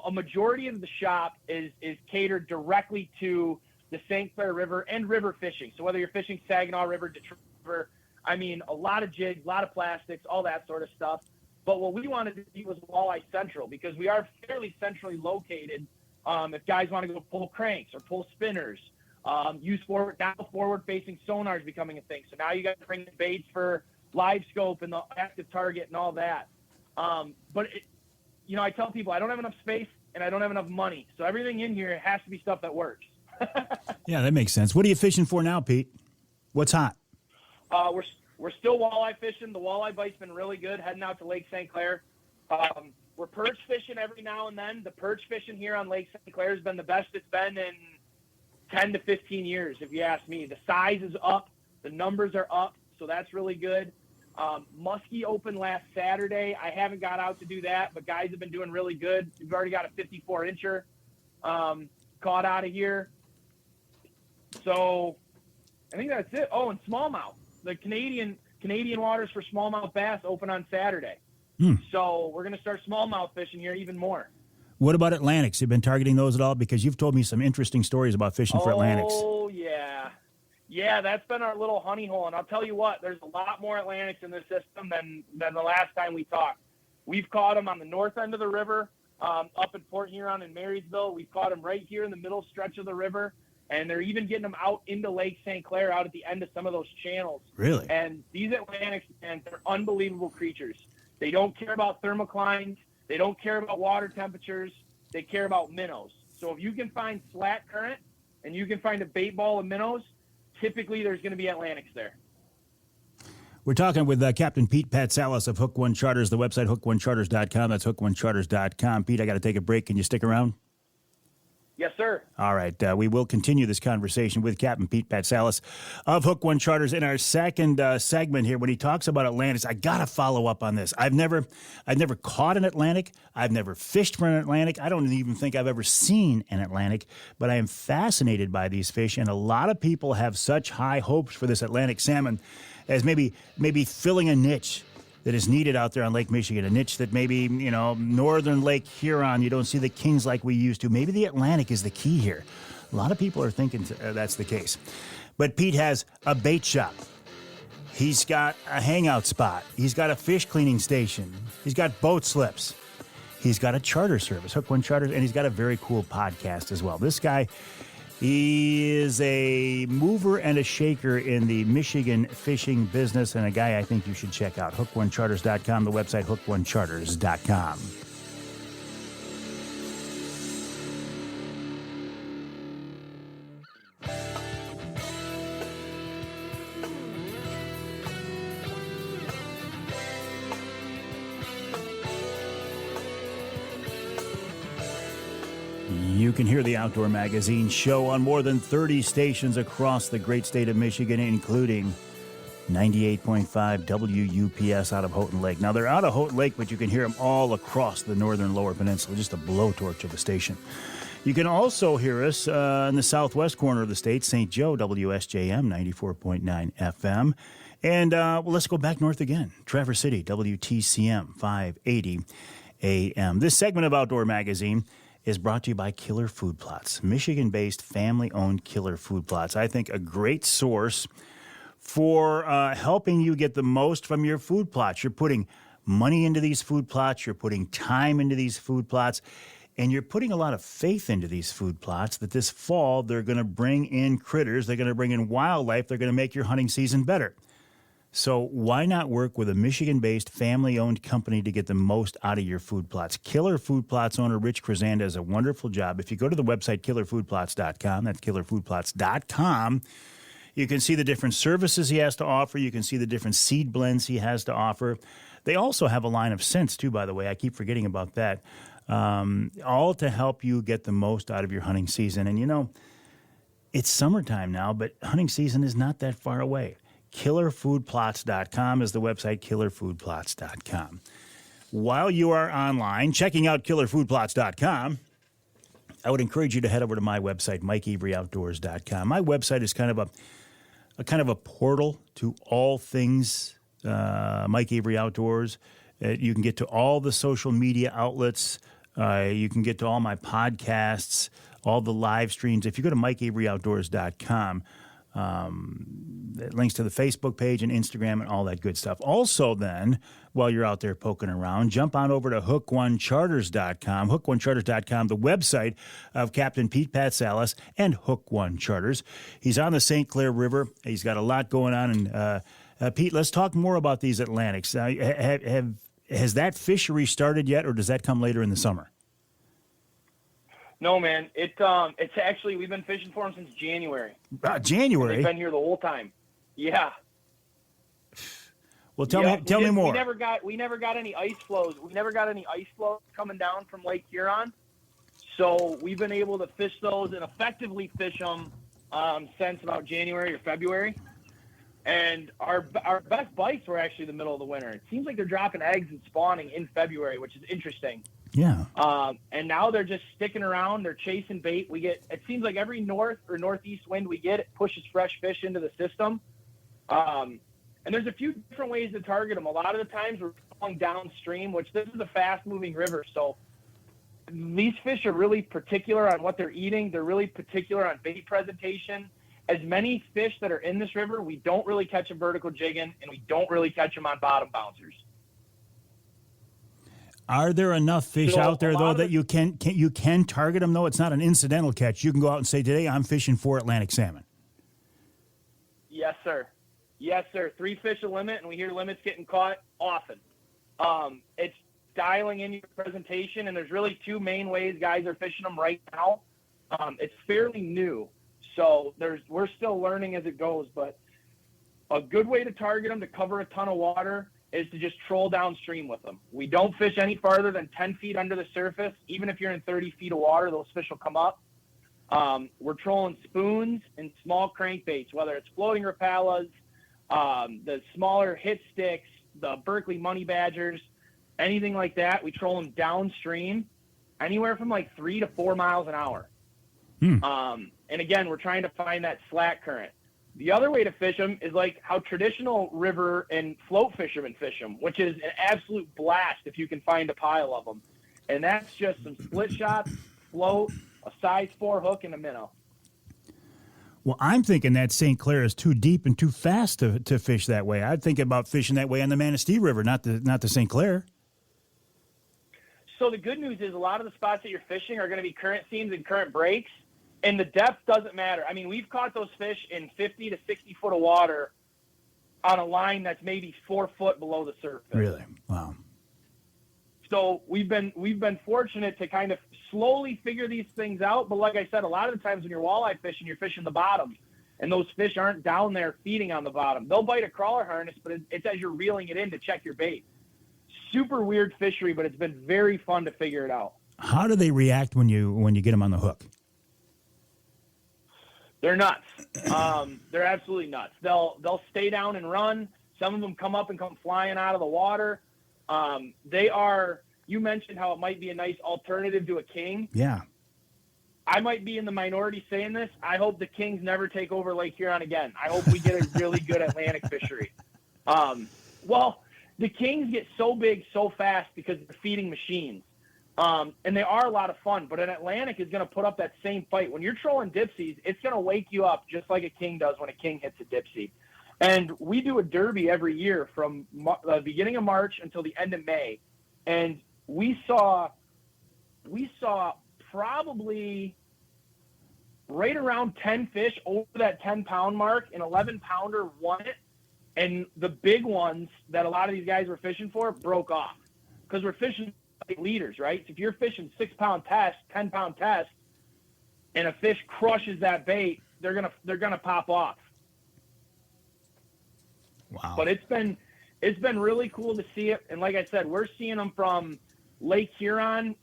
a majority of the shop is catered directly to the St. Clair River and river fishing. So whether you're fishing Saginaw River, Detroit River, a lot of jigs, a lot of plastics, all that sort of stuff. But what we wanted to do was walleye central, because we are fairly centrally located. If guys want to go pull cranks or pull spinners, use forward-facing sonar is becoming a thing. So now you got to bring in baits for live scope and the active target and all that. But I tell people I don't have enough space and I don't have enough money. So everything in here has to be stuff that works. Yeah, that makes sense. What are you fishing for now, Pete? What's hot? We're still walleye fishing. The walleye bite's been really good, heading out to Lake St. Clair. We're perch fishing every now and then. The perch fishing here on Lake St. Clair has been the best it's been in 10 to 15 years, if you ask me. The size is up. The numbers are up. So that's really good. Muskie opened last Saturday. I haven't got out to do that, but guys have been doing really good. We've already got a 54-incher caught out of here. So I think that's it. Oh, and smallmouth. The Canadian waters for smallmouth bass open on Saturday. So we're going to start smallmouth fishing here even more. What about Atlantics? You've been targeting those at all? Because you've told me some interesting stories about fishing for Atlantics. Oh, yeah. Yeah, that's been our little honey hole. And I'll tell you what, there's a lot more Atlantics in this system than the last time we talked. We've caught them on the north end of the river, up in Port Huron and Marysville. We've caught them right here in the middle stretch of the river. And they're even getting them out into Lake St. Clair, out at the end of some of those channels. Really? And these Atlantics, man, they're unbelievable creatures. They don't care about thermoclines. They don't care about water temperatures. They care about minnows. So if you can find flat current and you can find a bait ball of minnows, typically there's going to be Atlantics there. We're talking with Captain Pete Patsalis of Hook One Charters, the website hookonecharters.com. That's hookonecharters.com. Pete, I got to take a break. Can you stick around? Yes, sir. All right. We will continue this conversation with Captain Pete Patsalis of Hook One Charters in our second segment here. When he talks about Atlantis, I got to follow up on this. I've never caught an Atlantic. I've never fished for an Atlantic. I don't even think I've ever seen an Atlantic, but I am fascinated by these fish, and a lot of people have such high hopes for this Atlantic salmon as maybe filling a niche that is needed out there on Lake Michigan, a niche that maybe, northern Lake Huron, you don't see the kings like we used to. Maybe the Atlantic is the key here. A lot of people are thinking that's the case. But Pete has a bait shop. He's got a hangout spot. He's got a fish cleaning station. He's got boat slips. He's got a charter service, Hook One Charters, and he's got a very cool podcast as well. This guy He is a mover and a shaker in the Michigan fishing business, and a guy I think you should check out. HookOneCharters.com, the website HookOneCharters.com. You can hear the Outdoor Magazine show on more than 30 stations across the great state of Michigan, including 98.5 WUPS out of Houghton Lake. Now, they're out of Houghton Lake, but you can hear them all across the northern lower peninsula, just a blowtorch of a station. You can also hear us in the southwest corner of the state, St. Joe, WSJM, 94.9 FM. And let's go back north again, Traverse City, WTCM, 580 AM. This segment of Outdoor Magazine is brought to you by Killer Food Plots, Michigan-based, family-owned Killer Food Plots. I think a great source for helping you get the most from your food plots. You're putting money into these food plots, you're putting time into these food plots, and you're putting a lot of faith into these food plots that this fall they're going to bring in critters, they're going to bring in wildlife, they're going to make your hunting season better. So why not work with a Michigan-based, family-owned company to get the most out of your food plots? Killer Food Plots owner Rich Krizan does a wonderful job. If you go to the website killerfoodplots.com, that's killerfoodplots.com, you can see the different services he has to offer. You can see the different seed blends he has to offer. They also have a line of scents, too, by the way. I keep forgetting about that. All to help you get the most out of your hunting season. And, you know, it's summertime now, but hunting season is not that far away. KillerFoodPlots.com is the website, KillerFoodPlots.com. While you are online checking out KillerFoodPlots.com, I would encourage you to head over to my website, MikeAveryOutdoors.com. My website is kind of a portal to all things Mike Avery Outdoors. You can get to all the social media outlets. You can get to all my podcasts, all the live streams. If you go to MikeAveryOutdoors.com, links to the Facebook page and Instagram and all that good stuff. Also, then, while you're out there poking around, jump on over to HookOneCharters.com. HookOneCharters.com, the website of Captain Pete Patsalis and Hook One Charters. He's on the St. Clair River. He's got a lot going on. And Pete, let's talk more about these Atlantics. Has that fishery started yet, or does that come later in the summer? No, man. It's actually, we've been fishing for them since January. January? They've been here the whole time. Yeah. Well, tell me more. We never got any ice flows. We never got any ice flows coming down from Lake Huron. So we've been able to fish those and effectively fish them since about January or February. And our best bites were actually the middle of the winter. It seems like they're dropping eggs and spawning in February, which is interesting. Yeah. And now they're just sticking around. They're chasing bait. It seems like every north or northeast wind we get, it pushes fresh fish into the system. And there's a few different ways to target them. A lot of the times we're going downstream, which this is a fast-moving river. So these fish are really particular on what they're eating. They're really particular on bait presentation. As many fish that are in this river, we don't really catch them vertical jigging, and we don't really catch them on bottom bouncers. Are there enough fish out there, though, that you can target them, though? It's not an incidental catch. You can go out and say, today I'm fishing for Atlantic salmon. Yes, sir. Yes, sir. 3 fish a limit, and we hear limits getting caught often. It's dialing in your presentation, and there's really 2 main ways guys are fishing them right now. It's fairly new, so we're still learning as it goes, but a good way to target them to cover a ton of water is to just troll downstream with them. We don't fish any farther than 10 feet under the surface. Even if you're in 30 feet of water, those fish will come up. We're trolling spoons and small crankbaits, whether it's floating rapalas, the smaller hit sticks, the Berkeley money badgers, anything like that. We troll them downstream, anywhere from like 3 to 4 miles an hour. And again, we're trying to find that slack current. The other way to fish them is like how traditional river and float fishermen fish them, which is an absolute blast if you can find a pile of them. And that's just some split shots, float, a size 4 hook, and a minnow. Well, I'm thinking that St. Clair is too deep and too fast to fish that way. I'd think about fishing that way on the Manistee River, not the St. Clair. So the good news is a lot of the spots that you're fishing are going to be current seams and current breaks. And the depth doesn't matter. I mean, we've caught those fish in 50 to 60 foot of water on a line that's maybe 4 foot below the surface. Really? Wow. So we've been fortunate to kind of slowly figure these things out. But like I said, a lot of the times when you're walleye fishing, you're fishing the bottom, and those fish aren't down there feeding on the bottom. They'll bite a crawler harness, but it's as you're reeling it in to check your bait. Super weird fishery, but it's been very fun to figure it out. How do they react when you get them on the hook? They're nuts. They're absolutely nuts. They'll stay down and run. Some of them come up and come flying out of the water. You mentioned how it might be a nice alternative to a king. Yeah. I might be in the minority saying this. I hope the kings never take over Lake Huron again. I hope we get a really good Atlantic fishery. Well, the kings get so big so fast because they're feeding machines. And they are a lot of fun, but an Atlantic is going to put up that same fight. When you're trolling dipsies, it's going to wake you up just like a king does when a king hits a dipsy. And we do a derby every year from the beginning of March until the end of May. And we saw probably right around 10 fish over that 10-pound mark. An 11-pounder won it. And the big ones that a lot of these guys were fishing for broke off because we're fishing like leaders, right? So if you're fishing 6-pound test, 10-pound test, and a fish crushes that bait, they're gonna pop off. Wow. But it's been really cool to see it. And like I said, we're seeing them from Lake Huron,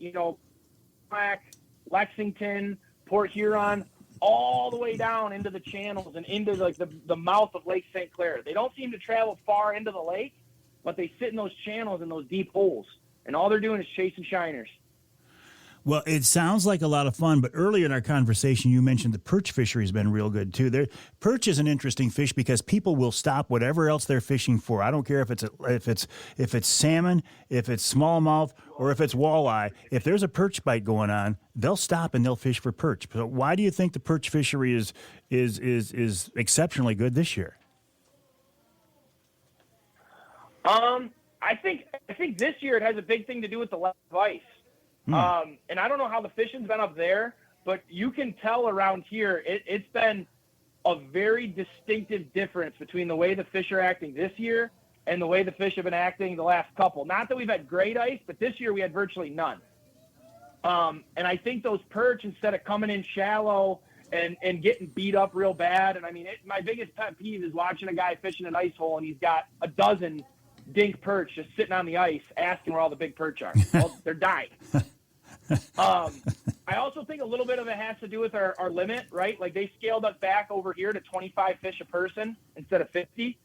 Lexington, Port Huron, all the way down into the channels and into like the mouth of Lake St. Clair. They don't seem to travel far into the lake, but they sit in those channels in those deep holes. And all they're doing is chasing shiners. Well, it sounds like a lot of fun, but earlier in our conversation, you mentioned the perch fishery has been real good too. Perch is an interesting fish because people will stop whatever else they're fishing for. I don't care if it's salmon, if it's smallmouth, or if it's walleye. If there's a perch bite going on, they'll stop and they'll fish for perch. So why do you think the perch fishery is exceptionally good this year? I think this year it has a big thing to do with the lack of ice. And I don't know how the fishing's been up there, but you can tell around here it's been a very distinctive difference between the way the fish are acting this year and the way the fish have been acting the last couple. Not that we've had great ice, but this year we had virtually none. And I think those perch, instead of coming in shallow and getting beat up real bad, and I mean, my biggest pet peeve is watching a guy fishing an ice hole and he's got a dozen dink perch just sitting on the ice asking where all the big perch are. Well, they're dying. I also think a little bit of it has to do with our limit, right? Like they scaled us back over here to 25 fish a person instead of 50.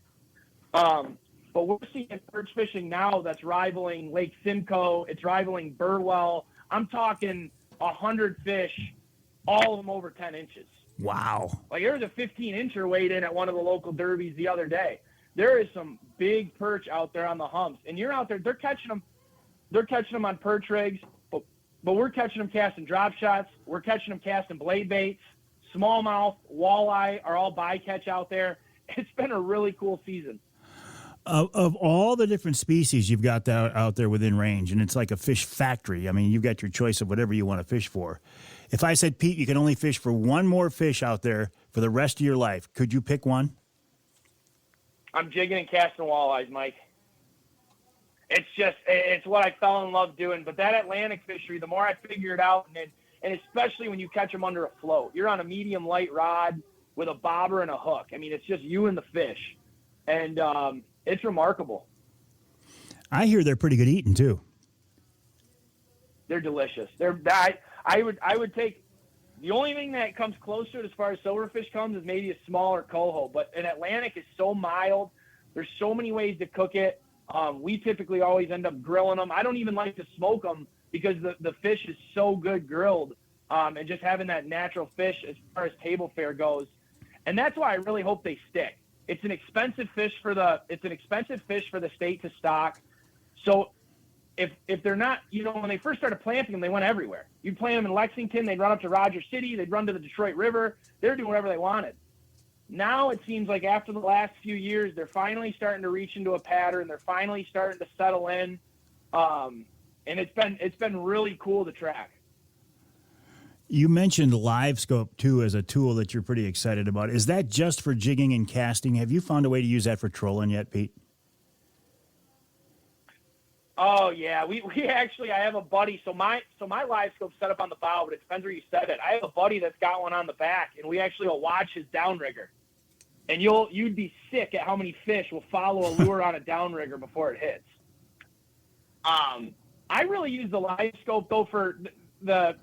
But we're seeing perch fishing now that's rivaling Lake Simcoe. It's rivaling Burwell. I'm talking 100 fish, all of them over 10 inches. Wow. Like there was a 15-incher weighed in at one of the local derbies the other day. There is some big perch out there on the humps, and you're out there. They're catching them on perch rigs, but we're catching them casting drop shots. We're catching them casting blade baits. Smallmouth, walleye are all bycatch out there. It's been a really cool season. Of all the different species you've got out there within range, and it's like a fish factory. I mean, you've got your choice of whatever you want to fish for. If I said, Pete, you can only fish for one more fish out there for the rest of your life, could you pick one? I'm jigging and casting walleyes, Mike. It's what I fell in love doing. But that Atlantic fishery, the more I figure it out, and especially when you catch them under a float, you're on a medium light rod with a bobber and a hook. I mean, it's just you and the fish, and it's remarkable. I hear they're pretty good eating too. They're delicious. I would take. The only thing that comes close to it as far as silverfish comes is maybe a smaller coho, but an Atlantic is so mild. There's so many ways to cook it. We typically always end up grilling them. I don't even like to smoke them because the fish is so good grilled, and just having that natural fish as far as table fare goes. And that's why I really hope they stick. It's an expensive fish for the state to stock. So if they're not, when they first started planting them, they went everywhere. You'd plant them in Lexington, they'd run up to Rogers City, they'd run to the Detroit River. They were doing whatever they wanted. Now it seems like after the last few years, they're finally starting to reach into a pattern. They're finally starting to settle in, and it's been really cool to track. You mentioned live scope too as a tool that you're pretty excited about. Is that just for jigging and casting? Have you found a way to use that for trolling yet, Pete? Oh yeah, we actually, I have a buddy. So my live scope's set up on the bow, but it depends where you set it. I have a buddy that's got one on the back, and we actually will watch his downrigger. And you'd be sick at how many fish will follow a lure on a downrigger before it hits. I really use the live scope though for that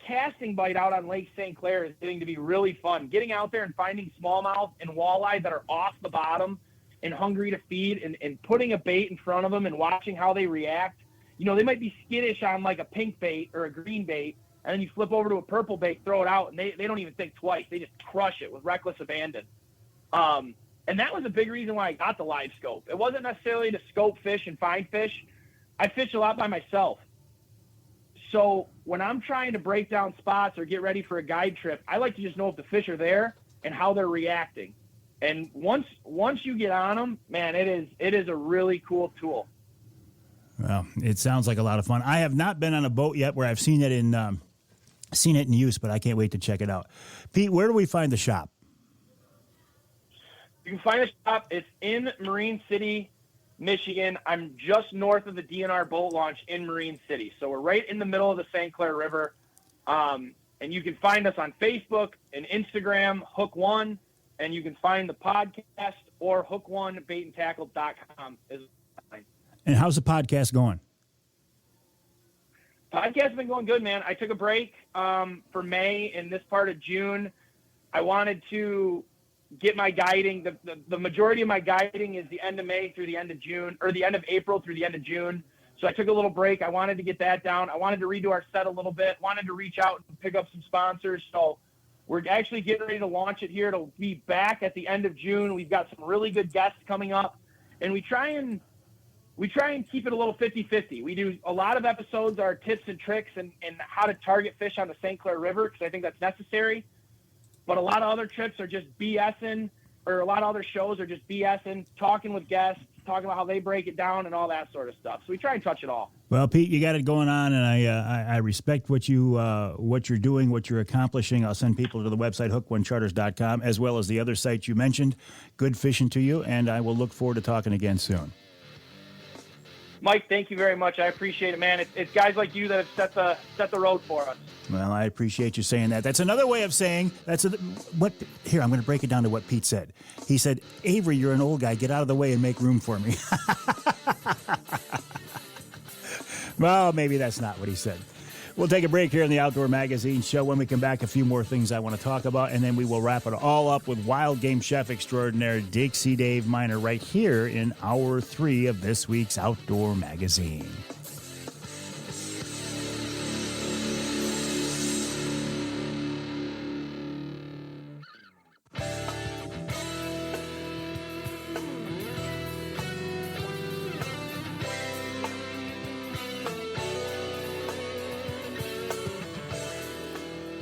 casting bite out on Lake St. Clair is getting to be really fun. Getting out there and finding smallmouth and walleye that are off the bottom and hungry to feed, and putting a bait in front of them and watching how they react. You know, they might be skittish on like a pink bait or a green bait, and then you flip over to a purple bait, throw it out, and they don't even think twice. They just crush it with reckless abandon. And that was a big reason why I got the live scope. It wasn't necessarily to scope fish and find fish. I fish a lot by myself. So when I'm trying to break down spots or get ready for a guide trip, I like to just know if the fish are there and how they're reacting. And once you get on them, man, it is a really cool tool. Well, it sounds like a lot of fun. I have not been on a boat yet where I've seen it in use, but I can't wait to check it out. Pete, where do we find the shop? You can find the shop. It's in Marine City, Michigan. I'm just north of the DNR boat launch in Marine City. So we're right in the middle of the St. Clair River. And you can find us on Facebook and Instagram, Hook One, and you can find the podcast or hook1baitandtackle.com. And how's the podcast going? Podcast's been going good, man. I took a break for May and this part of June. I wanted to get my guiding. The majority of my guiding is the end of May through the end of June, or the end of April through the end of June. So I took a little break. I wanted to get that down. I wanted to redo our set a little bit, wanted to reach out and pick up some sponsors. So we're actually getting ready to launch it here. It'll be back at the end of June. We've got some really good guests coming up, and we try and keep it a little 50-50. We do a lot of episodes are tips and tricks and how to target fish on the St. Clair River, because I think that's necessary. But a lot of other trips are just BSing, or a lot of other shows are just BSing, talking with guests, talking about how they break it down and all that sort of stuff. So we try and touch it all. Well, Pete, you got it going on, and I respect what you're doing, what you're accomplishing. I'll send people to the website, hookonecharters.com, as well as the other sites you mentioned. Good fishing to you, and I will look forward to talking again soon. Mike, thank you very much. I appreciate it, man. It's guys like you that have set the road for us. Well, I appreciate you saying that. That's another way of saying here, I'm going to break it down to what Pete said. He said, Avery, you're an old guy. Get out of the way and make room for me. Well, maybe that's not what he said. We'll take a break here in the Outdoor Magazine show. When we come back, a few more things I want to talk about, and then we will wrap it all up with wild game chef extraordinaire Dixie Dave Minar right here in Hour 3 of this week's Outdoor Magazine.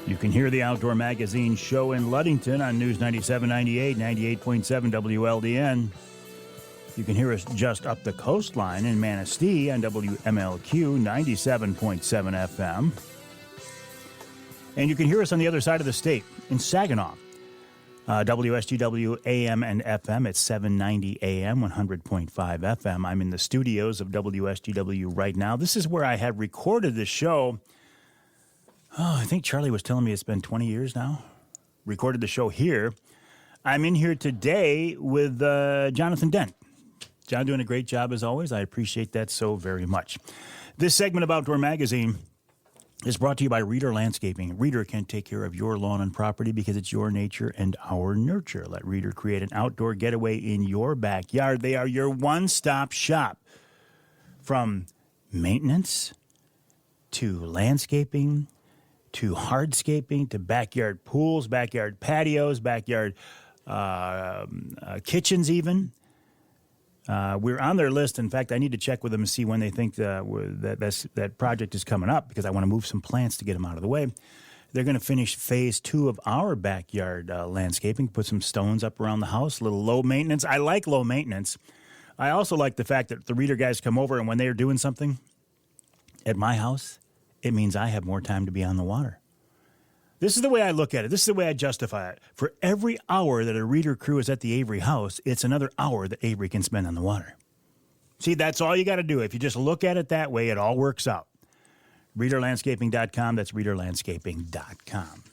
You can hear the Outdoor Magazine show in Ludington on News 97.98, 98.7 WLDN. You can hear us just up the coastline in Manistee on WMLQ 97.7 FM. And you can hear us on the other side of the state in Saginaw. WSGW AM and FM at 790 AM, 100.5 FM. I'm in the studios of WSGW right now. This is where I had recorded the show. Oh, I think Charlie was telling me it's been 20 years now. Recorded the show here. I'm in here today with Jonathan Dent. John doing a great job as always. I appreciate that so very much. This segment of Outdoor Magazine is brought to you by Reader Landscaping. Reader can take care of your lawn and property because it's your nature and our nurture. Let Reader create an outdoor getaway in your backyard. They are your one-stop shop. From maintenance to landscaping to hardscaping, to backyard pools, backyard patios, backyard kitchens even. We're on their list. In fact, I need to check with them and see when they think that project is coming up, because I want to move some plants to get them out of the way. They're going to finish phase 2 of our backyard landscaping, put some stones up around the house, a little low maintenance. I like low maintenance. I also like the fact that the Reader guys come over, and when they're doing something at my house, it means I have more time to be on the water. This is the way I look at it. This is the way I justify it. For every hour that a reader crew is at the Avery house, it's another hour that Avery can spend on the water. See, that's all you got to do. If you just look at it that way, it all works out. ReaderLandscaping.com. That's ReaderLandscaping.com.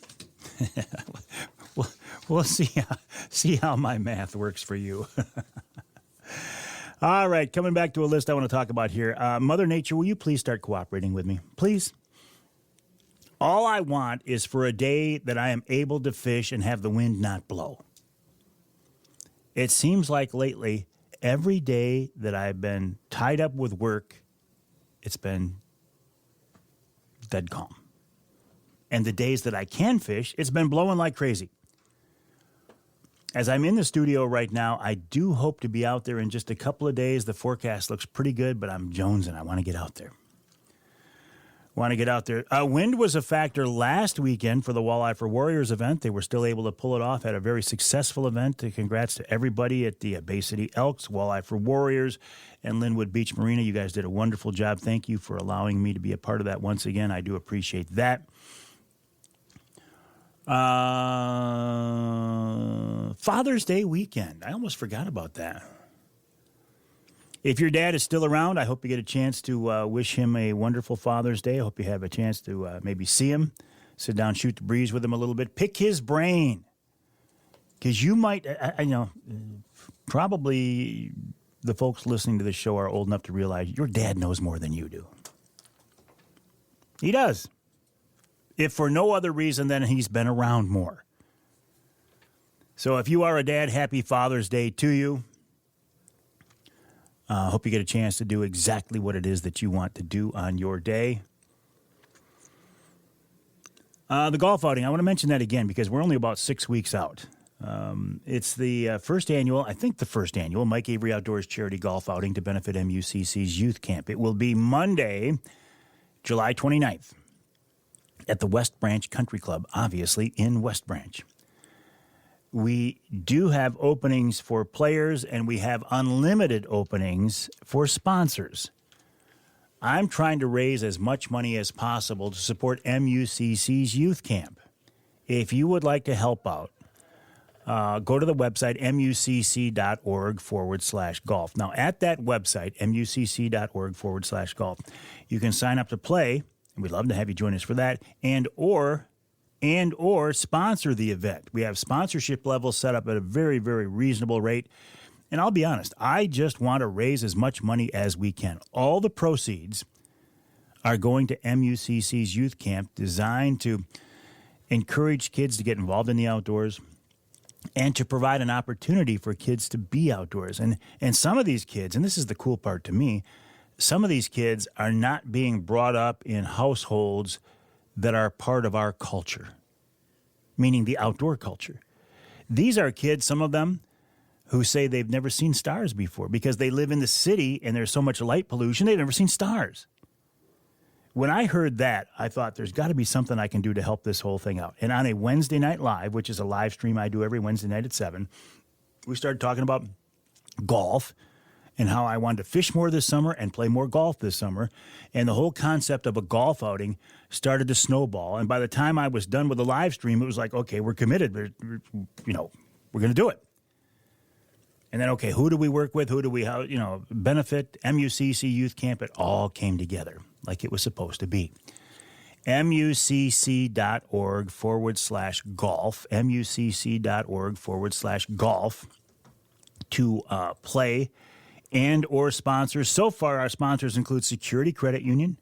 We'll see how my math works for you. All right, coming back to a list I want to talk about here. Mother Nature, will you please start cooperating with me? Please. All I want is for a day that I am able to fish and have the wind not blow. It seems like lately, every day that I've been tied up with work, it's been dead calm. And the days that I can fish, it's been blowing like crazy. As I'm in the studio right now, I do hope to be out there in just a couple of days. The forecast looks pretty good, but I'm jonesing. I want to get out there. Wind was a factor last weekend for the Walleye for Warriors event. They were still able to pull it off. Had a very successful event. Congrats to everybody at the Bay City Elks, Walleye for Warriors, and Linwood Beach Marina. You guys did a wonderful job. Thank you for allowing me to be a part of that once again. I do appreciate that. Father's Day weekend. I almost forgot about that. If your dad is still around, I hope you get a chance to wish him a wonderful Father's Day. I hope you have a chance to maybe see him, sit down, shoot the breeze with him a little bit, pick his brain. Because you might, I know, probably the folks listening to this show are old enough to realize your dad knows more than you do. He does. If for no other reason than he's been around more. So if you are a dad, happy Father's Day to you. Hope you get a chance to do exactly what it is that you want to do on your day. The golf outing, I want to mention that again because we're only about 6 weeks out. It's the first annual Mike Avery Outdoors Charity Golf Outing to benefit MUCC's Youth Camp. It will be Monday, July 29th at the West Branch Country Club, obviously in West Branch. We do have openings for players, and we have unlimited openings for sponsors. I'm trying to raise as much money as possible to support MUCC's Youth Camp. If you would like to help out, go to the website, mucc.org/golf. Now, at that website, mucc.org/golf, you can sign up to play, and we'd love to have you join us for that, and or sponsor the event. We have sponsorship levels set up at a very, very reasonable rate. And I'll be honest, I just want to raise as much money as we can. All the proceeds are going to MUCC's Youth Camp, designed to encourage kids to get involved in the outdoors and to provide an opportunity for kids to be outdoors. And some of these kids, and this is the cool part to me, some of these kids are not being brought up in households that are part of our culture, meaning the outdoor culture. These are kids, some of them, who say they've never seen stars before because they live in the city and there's so much light pollution, they've never seen stars. When I heard that, I thought there's got to be something I can do to help this whole thing out. And on a Wednesday Night Live, which is a live stream I do every Wednesday night at 7, we started talking about golf and how I wanted to fish more this summer and play more golf this summer. And the whole concept of a golf outing started to snowball. And by the time I was done with the live stream, it was like, okay, we're committed. We're going to do it. And then, okay, who do we work with? Who do we, benefit? MUCC Youth Camp, it all came together like it was supposed to be. MUCC.org/golf, MUCC.org/golf to play and or sponsors. So far, our sponsors include Security Credit Union,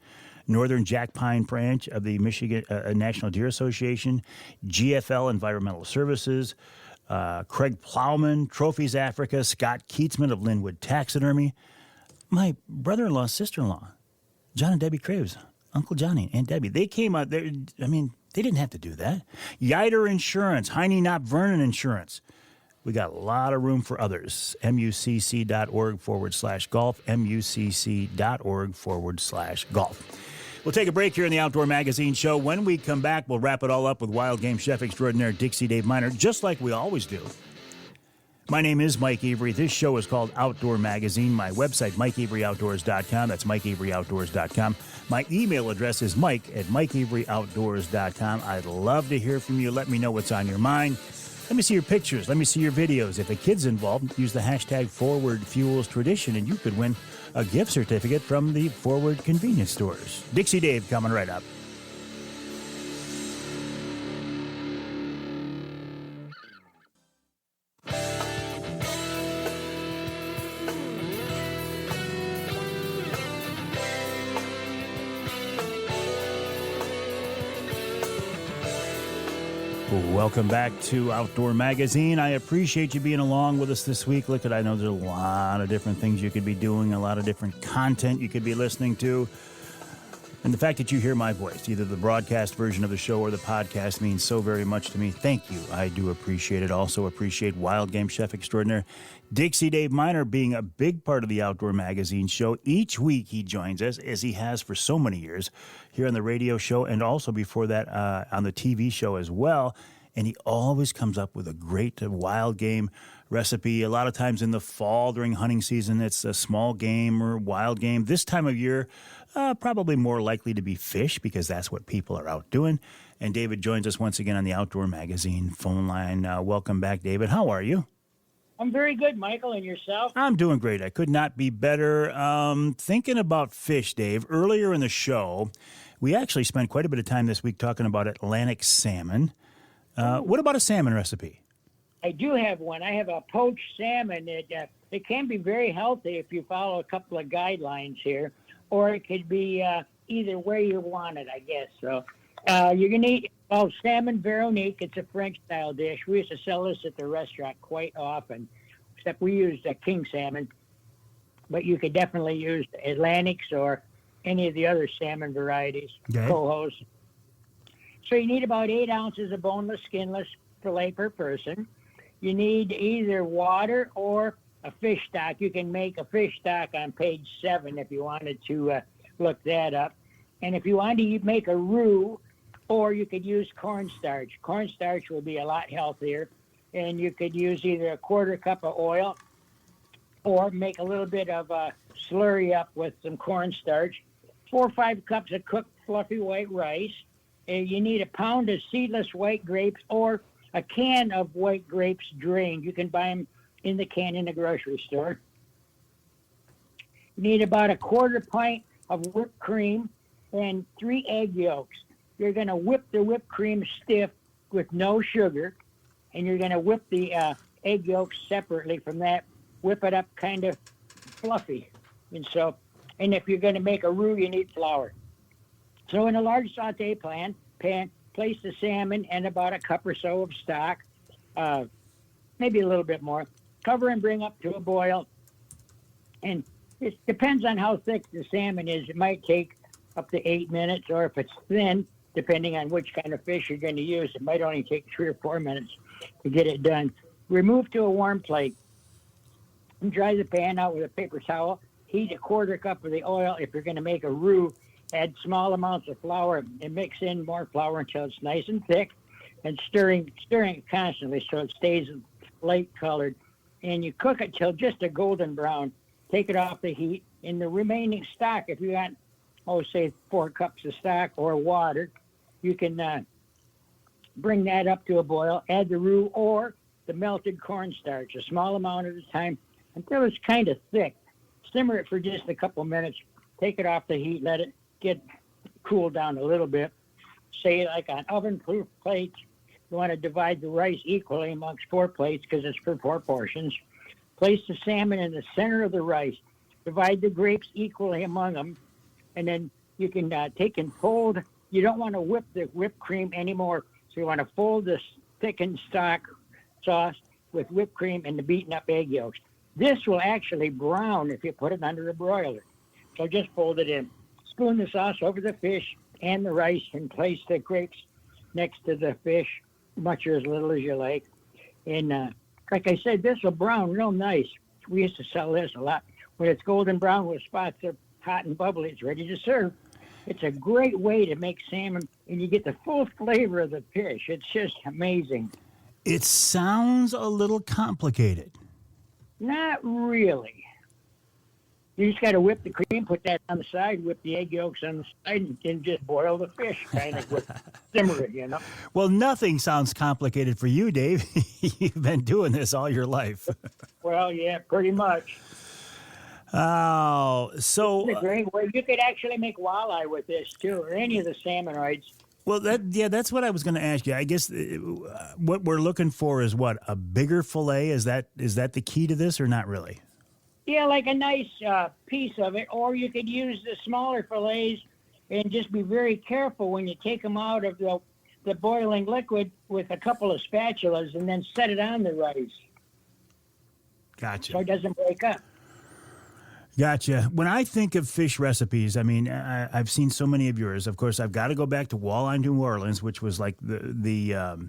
Northern Jack Pine Branch of the Michigan National Deer Association, GFL Environmental Services, Craig Plowman, Trophies Africa, Scott Keatsman of Linwood Taxidermy, my brother-in-law, sister-in-law, John and Debbie Craves, Uncle Johnny and Debbie. They came out there. I mean, they didn't have to do that. Yider Insurance, Heine Knott Vernon Insurance. We got a lot of room for others. MUCC.org/golf, MUCC.org/golf. We'll take a break here in the Outdoor Magazine Show. When we come back, we'll wrap it all up with wild game chef extraordinaire Dixie Dave Minar, just like we always do. My name is Mike Avery. This show is called Outdoor Magazine. My website, MikeAveryOutdoors.com. That's MikeAveryOutdoors.com. My email address is Mike@MikeAveryOutdoors.com. I'd love to hear from you. Let me know what's on your mind. Let me see your pictures. Let me see your videos. If a kid's involved, use the hashtag #ForwardFuelsTradition, and you could win a gift certificate from the Forward convenience stores. Dixie Dave coming right up. Welcome back to Outdoor Magazine. I appreciate you being along with us this week. Look, I know there's a lot of different things you could be doing, a lot of different content you could be listening to. And the fact that you hear my voice, either the broadcast version of the show or the podcast, means so very much to me. Thank you. I do appreciate it. Also appreciate Wild Game Chef Extraordinaire Dixie Dave Minar being a big part of the Outdoor Magazine show. Each week he joins us, as he has for so many years, here on the radio show and also before that on the TV show as well. And he always comes up with a great wild game recipe. A lot of times in the fall during hunting season, it's a small game or wild game. This time of year, probably more likely to be fish because that's what people are out doing. And David joins us once again on the Outdoor Magazine phone line. Welcome back, David. How are you? I'm very good, Michael, and yourself? I'm doing great. I could not be better. Thinking about fish, Dave, earlier in the show, we actually spent quite a bit of time this week talking about Atlantic salmon. What about a salmon recipe? I do have one. I have a poached salmon. It can be very healthy if you follow a couple of guidelines here, or it could be either way you want it, I guess. So you're going to eat salmon Veronique. It's a French-style dish. We used to sell this at the restaurant quite often, except we used king salmon. But you could definitely use Atlantics or any of the other salmon varieties, cohos. So you need about 8 ounces of boneless, skinless fillet per person. You need either water or a fish stock. You can make a fish stock on page 7 if you wanted to look that up. And if you wanted to make a roux, or you could use cornstarch. Cornstarch will be a lot healthier. And you could use either a 1/4 cup of oil or make a little bit of a slurry up with some cornstarch. 4 or 5 cups of cooked fluffy white rice. You need a pound of seedless white grapes or a can of white grapes drained. You can buy them in the can in the grocery store. You need about a 1/4 pint of whipped cream and 3 egg yolks. You're going to whip the whipped cream stiff with no sugar, and you're going to whip the egg yolks separately from that. Whip it up kind of fluffy. And if you're going to make a roux, you need flour. So in a large saute pan, place the salmon and about a cup or so of stock, maybe a little bit more. Cover and bring up to a boil. And it depends on how thick the salmon is. It might take up to 8 minutes, or if it's thin, depending on which kind of fish you're going to use, it might only take 3 or 4 minutes to get it done. Remove to a warm plate. And dry the pan out with a paper towel. Heat a 1/4 cup of the oil if you're going to make a roux. Add small amounts of flour and mix in more flour until it's nice and thick, and stirring it constantly so it stays light colored. And you cook it till just a golden brown. Take it off the heat. In the remaining stock, if you got, say 4 cups of stock or water, you can bring that up to a boil. Add the roux or the melted cornstarch, a small amount at a time, until it's kind of thick. Simmer it for just a couple minutes. Take it off the heat. Let it get cooled down a little bit. Say like on oven-proof plates. You want to divide the rice equally amongst 4 plates because it's for 4 portions. Place the salmon in the center of the rice. Divide the grapes equally among them. And then you can take and fold. You don't want to whip the whipped cream anymore. So you want to fold this thickened stock sauce with whipped cream and the beaten up egg yolks. This will actually brown if you put it under a broiler. So just fold it in. Spoon the sauce over the fish and the rice and place the grapes next to the fish, much or as little as you like. And like I said, this will brown real nice. We used to sell this a lot. When it's golden brown with spots of hot and bubbly, it's ready to serve. It's a great way to make salmon, and you get the full flavor of the fish. It's just amazing. It sounds a little complicated. Not really. You just got to whip the cream, put that on the side, whip the egg yolks on the side, and then just boil the fish, kind of simmer it, you know. Well, nothing sounds complicated for you, Dave. You've been doing this all your life. Well, yeah, pretty much. Oh, so It's a great way. You could actually make walleye with this too, or any of the salmonids. well, that's what I was going to ask you. I guess what we're looking for is what, a bigger fillet. Is that the key to this, or not really? Yeah, like a nice piece of it, or you could use the smaller fillets and just be very careful when you take them out of the boiling liquid with a couple of spatulas, and then set it on the rice Gotcha. so it doesn't break up. Gotcha. When I think of fish recipes, I mean, I've seen so many of yours. Of course, I've got to go back to Walleye New Orleans, which was like the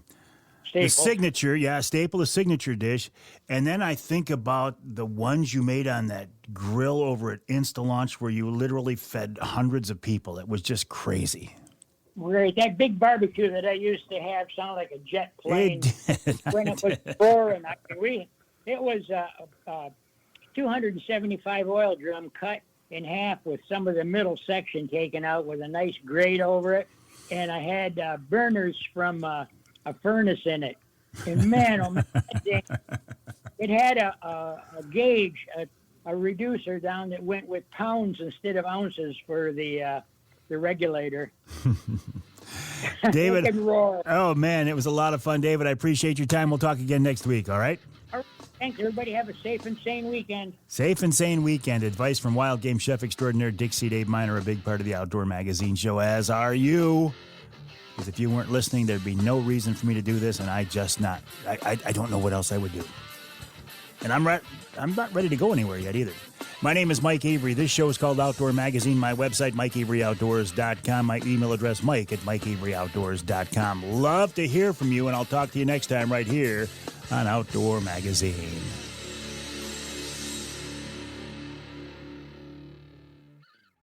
signature, staple, the signature dish. And then I think about the ones you made on that grill over at Instalaunch, where you literally fed hundreds of people. It was just crazy. Right, that big barbecue that I used to have sounded like a jet plane It did. when it was roaring. It was 275 oil drum cut in half with some of the middle section taken out with a nice grate over it, and I had burners from a furnace in it. And man, oh man, it had a gauge, a reducer down that went with pounds instead of ounces for the regulator. David, It could roar. oh man, it was a lot of fun, David. I appreciate your time. We'll talk again next week. All right. Thanks, everybody. Have a safe and sane weekend. Safe and sane weekend. Advice from wild game chef extraordinaire Dixie Dave Minar, a big part of the Outdoor Magazine show, as are you. Because if you weren't listening, there'd be no reason for me to do this, and I don't know what else I would do. And I'm not ready to go anywhere yet either. My name is Mike Avery. This show is called Outdoor Magazine. My website, MikeAveryOutdoors.com. My email address, Mike@MikeAveryOutdoors.com. Love to hear from you, and I'll talk to you next time right here on Outdoor Magazine.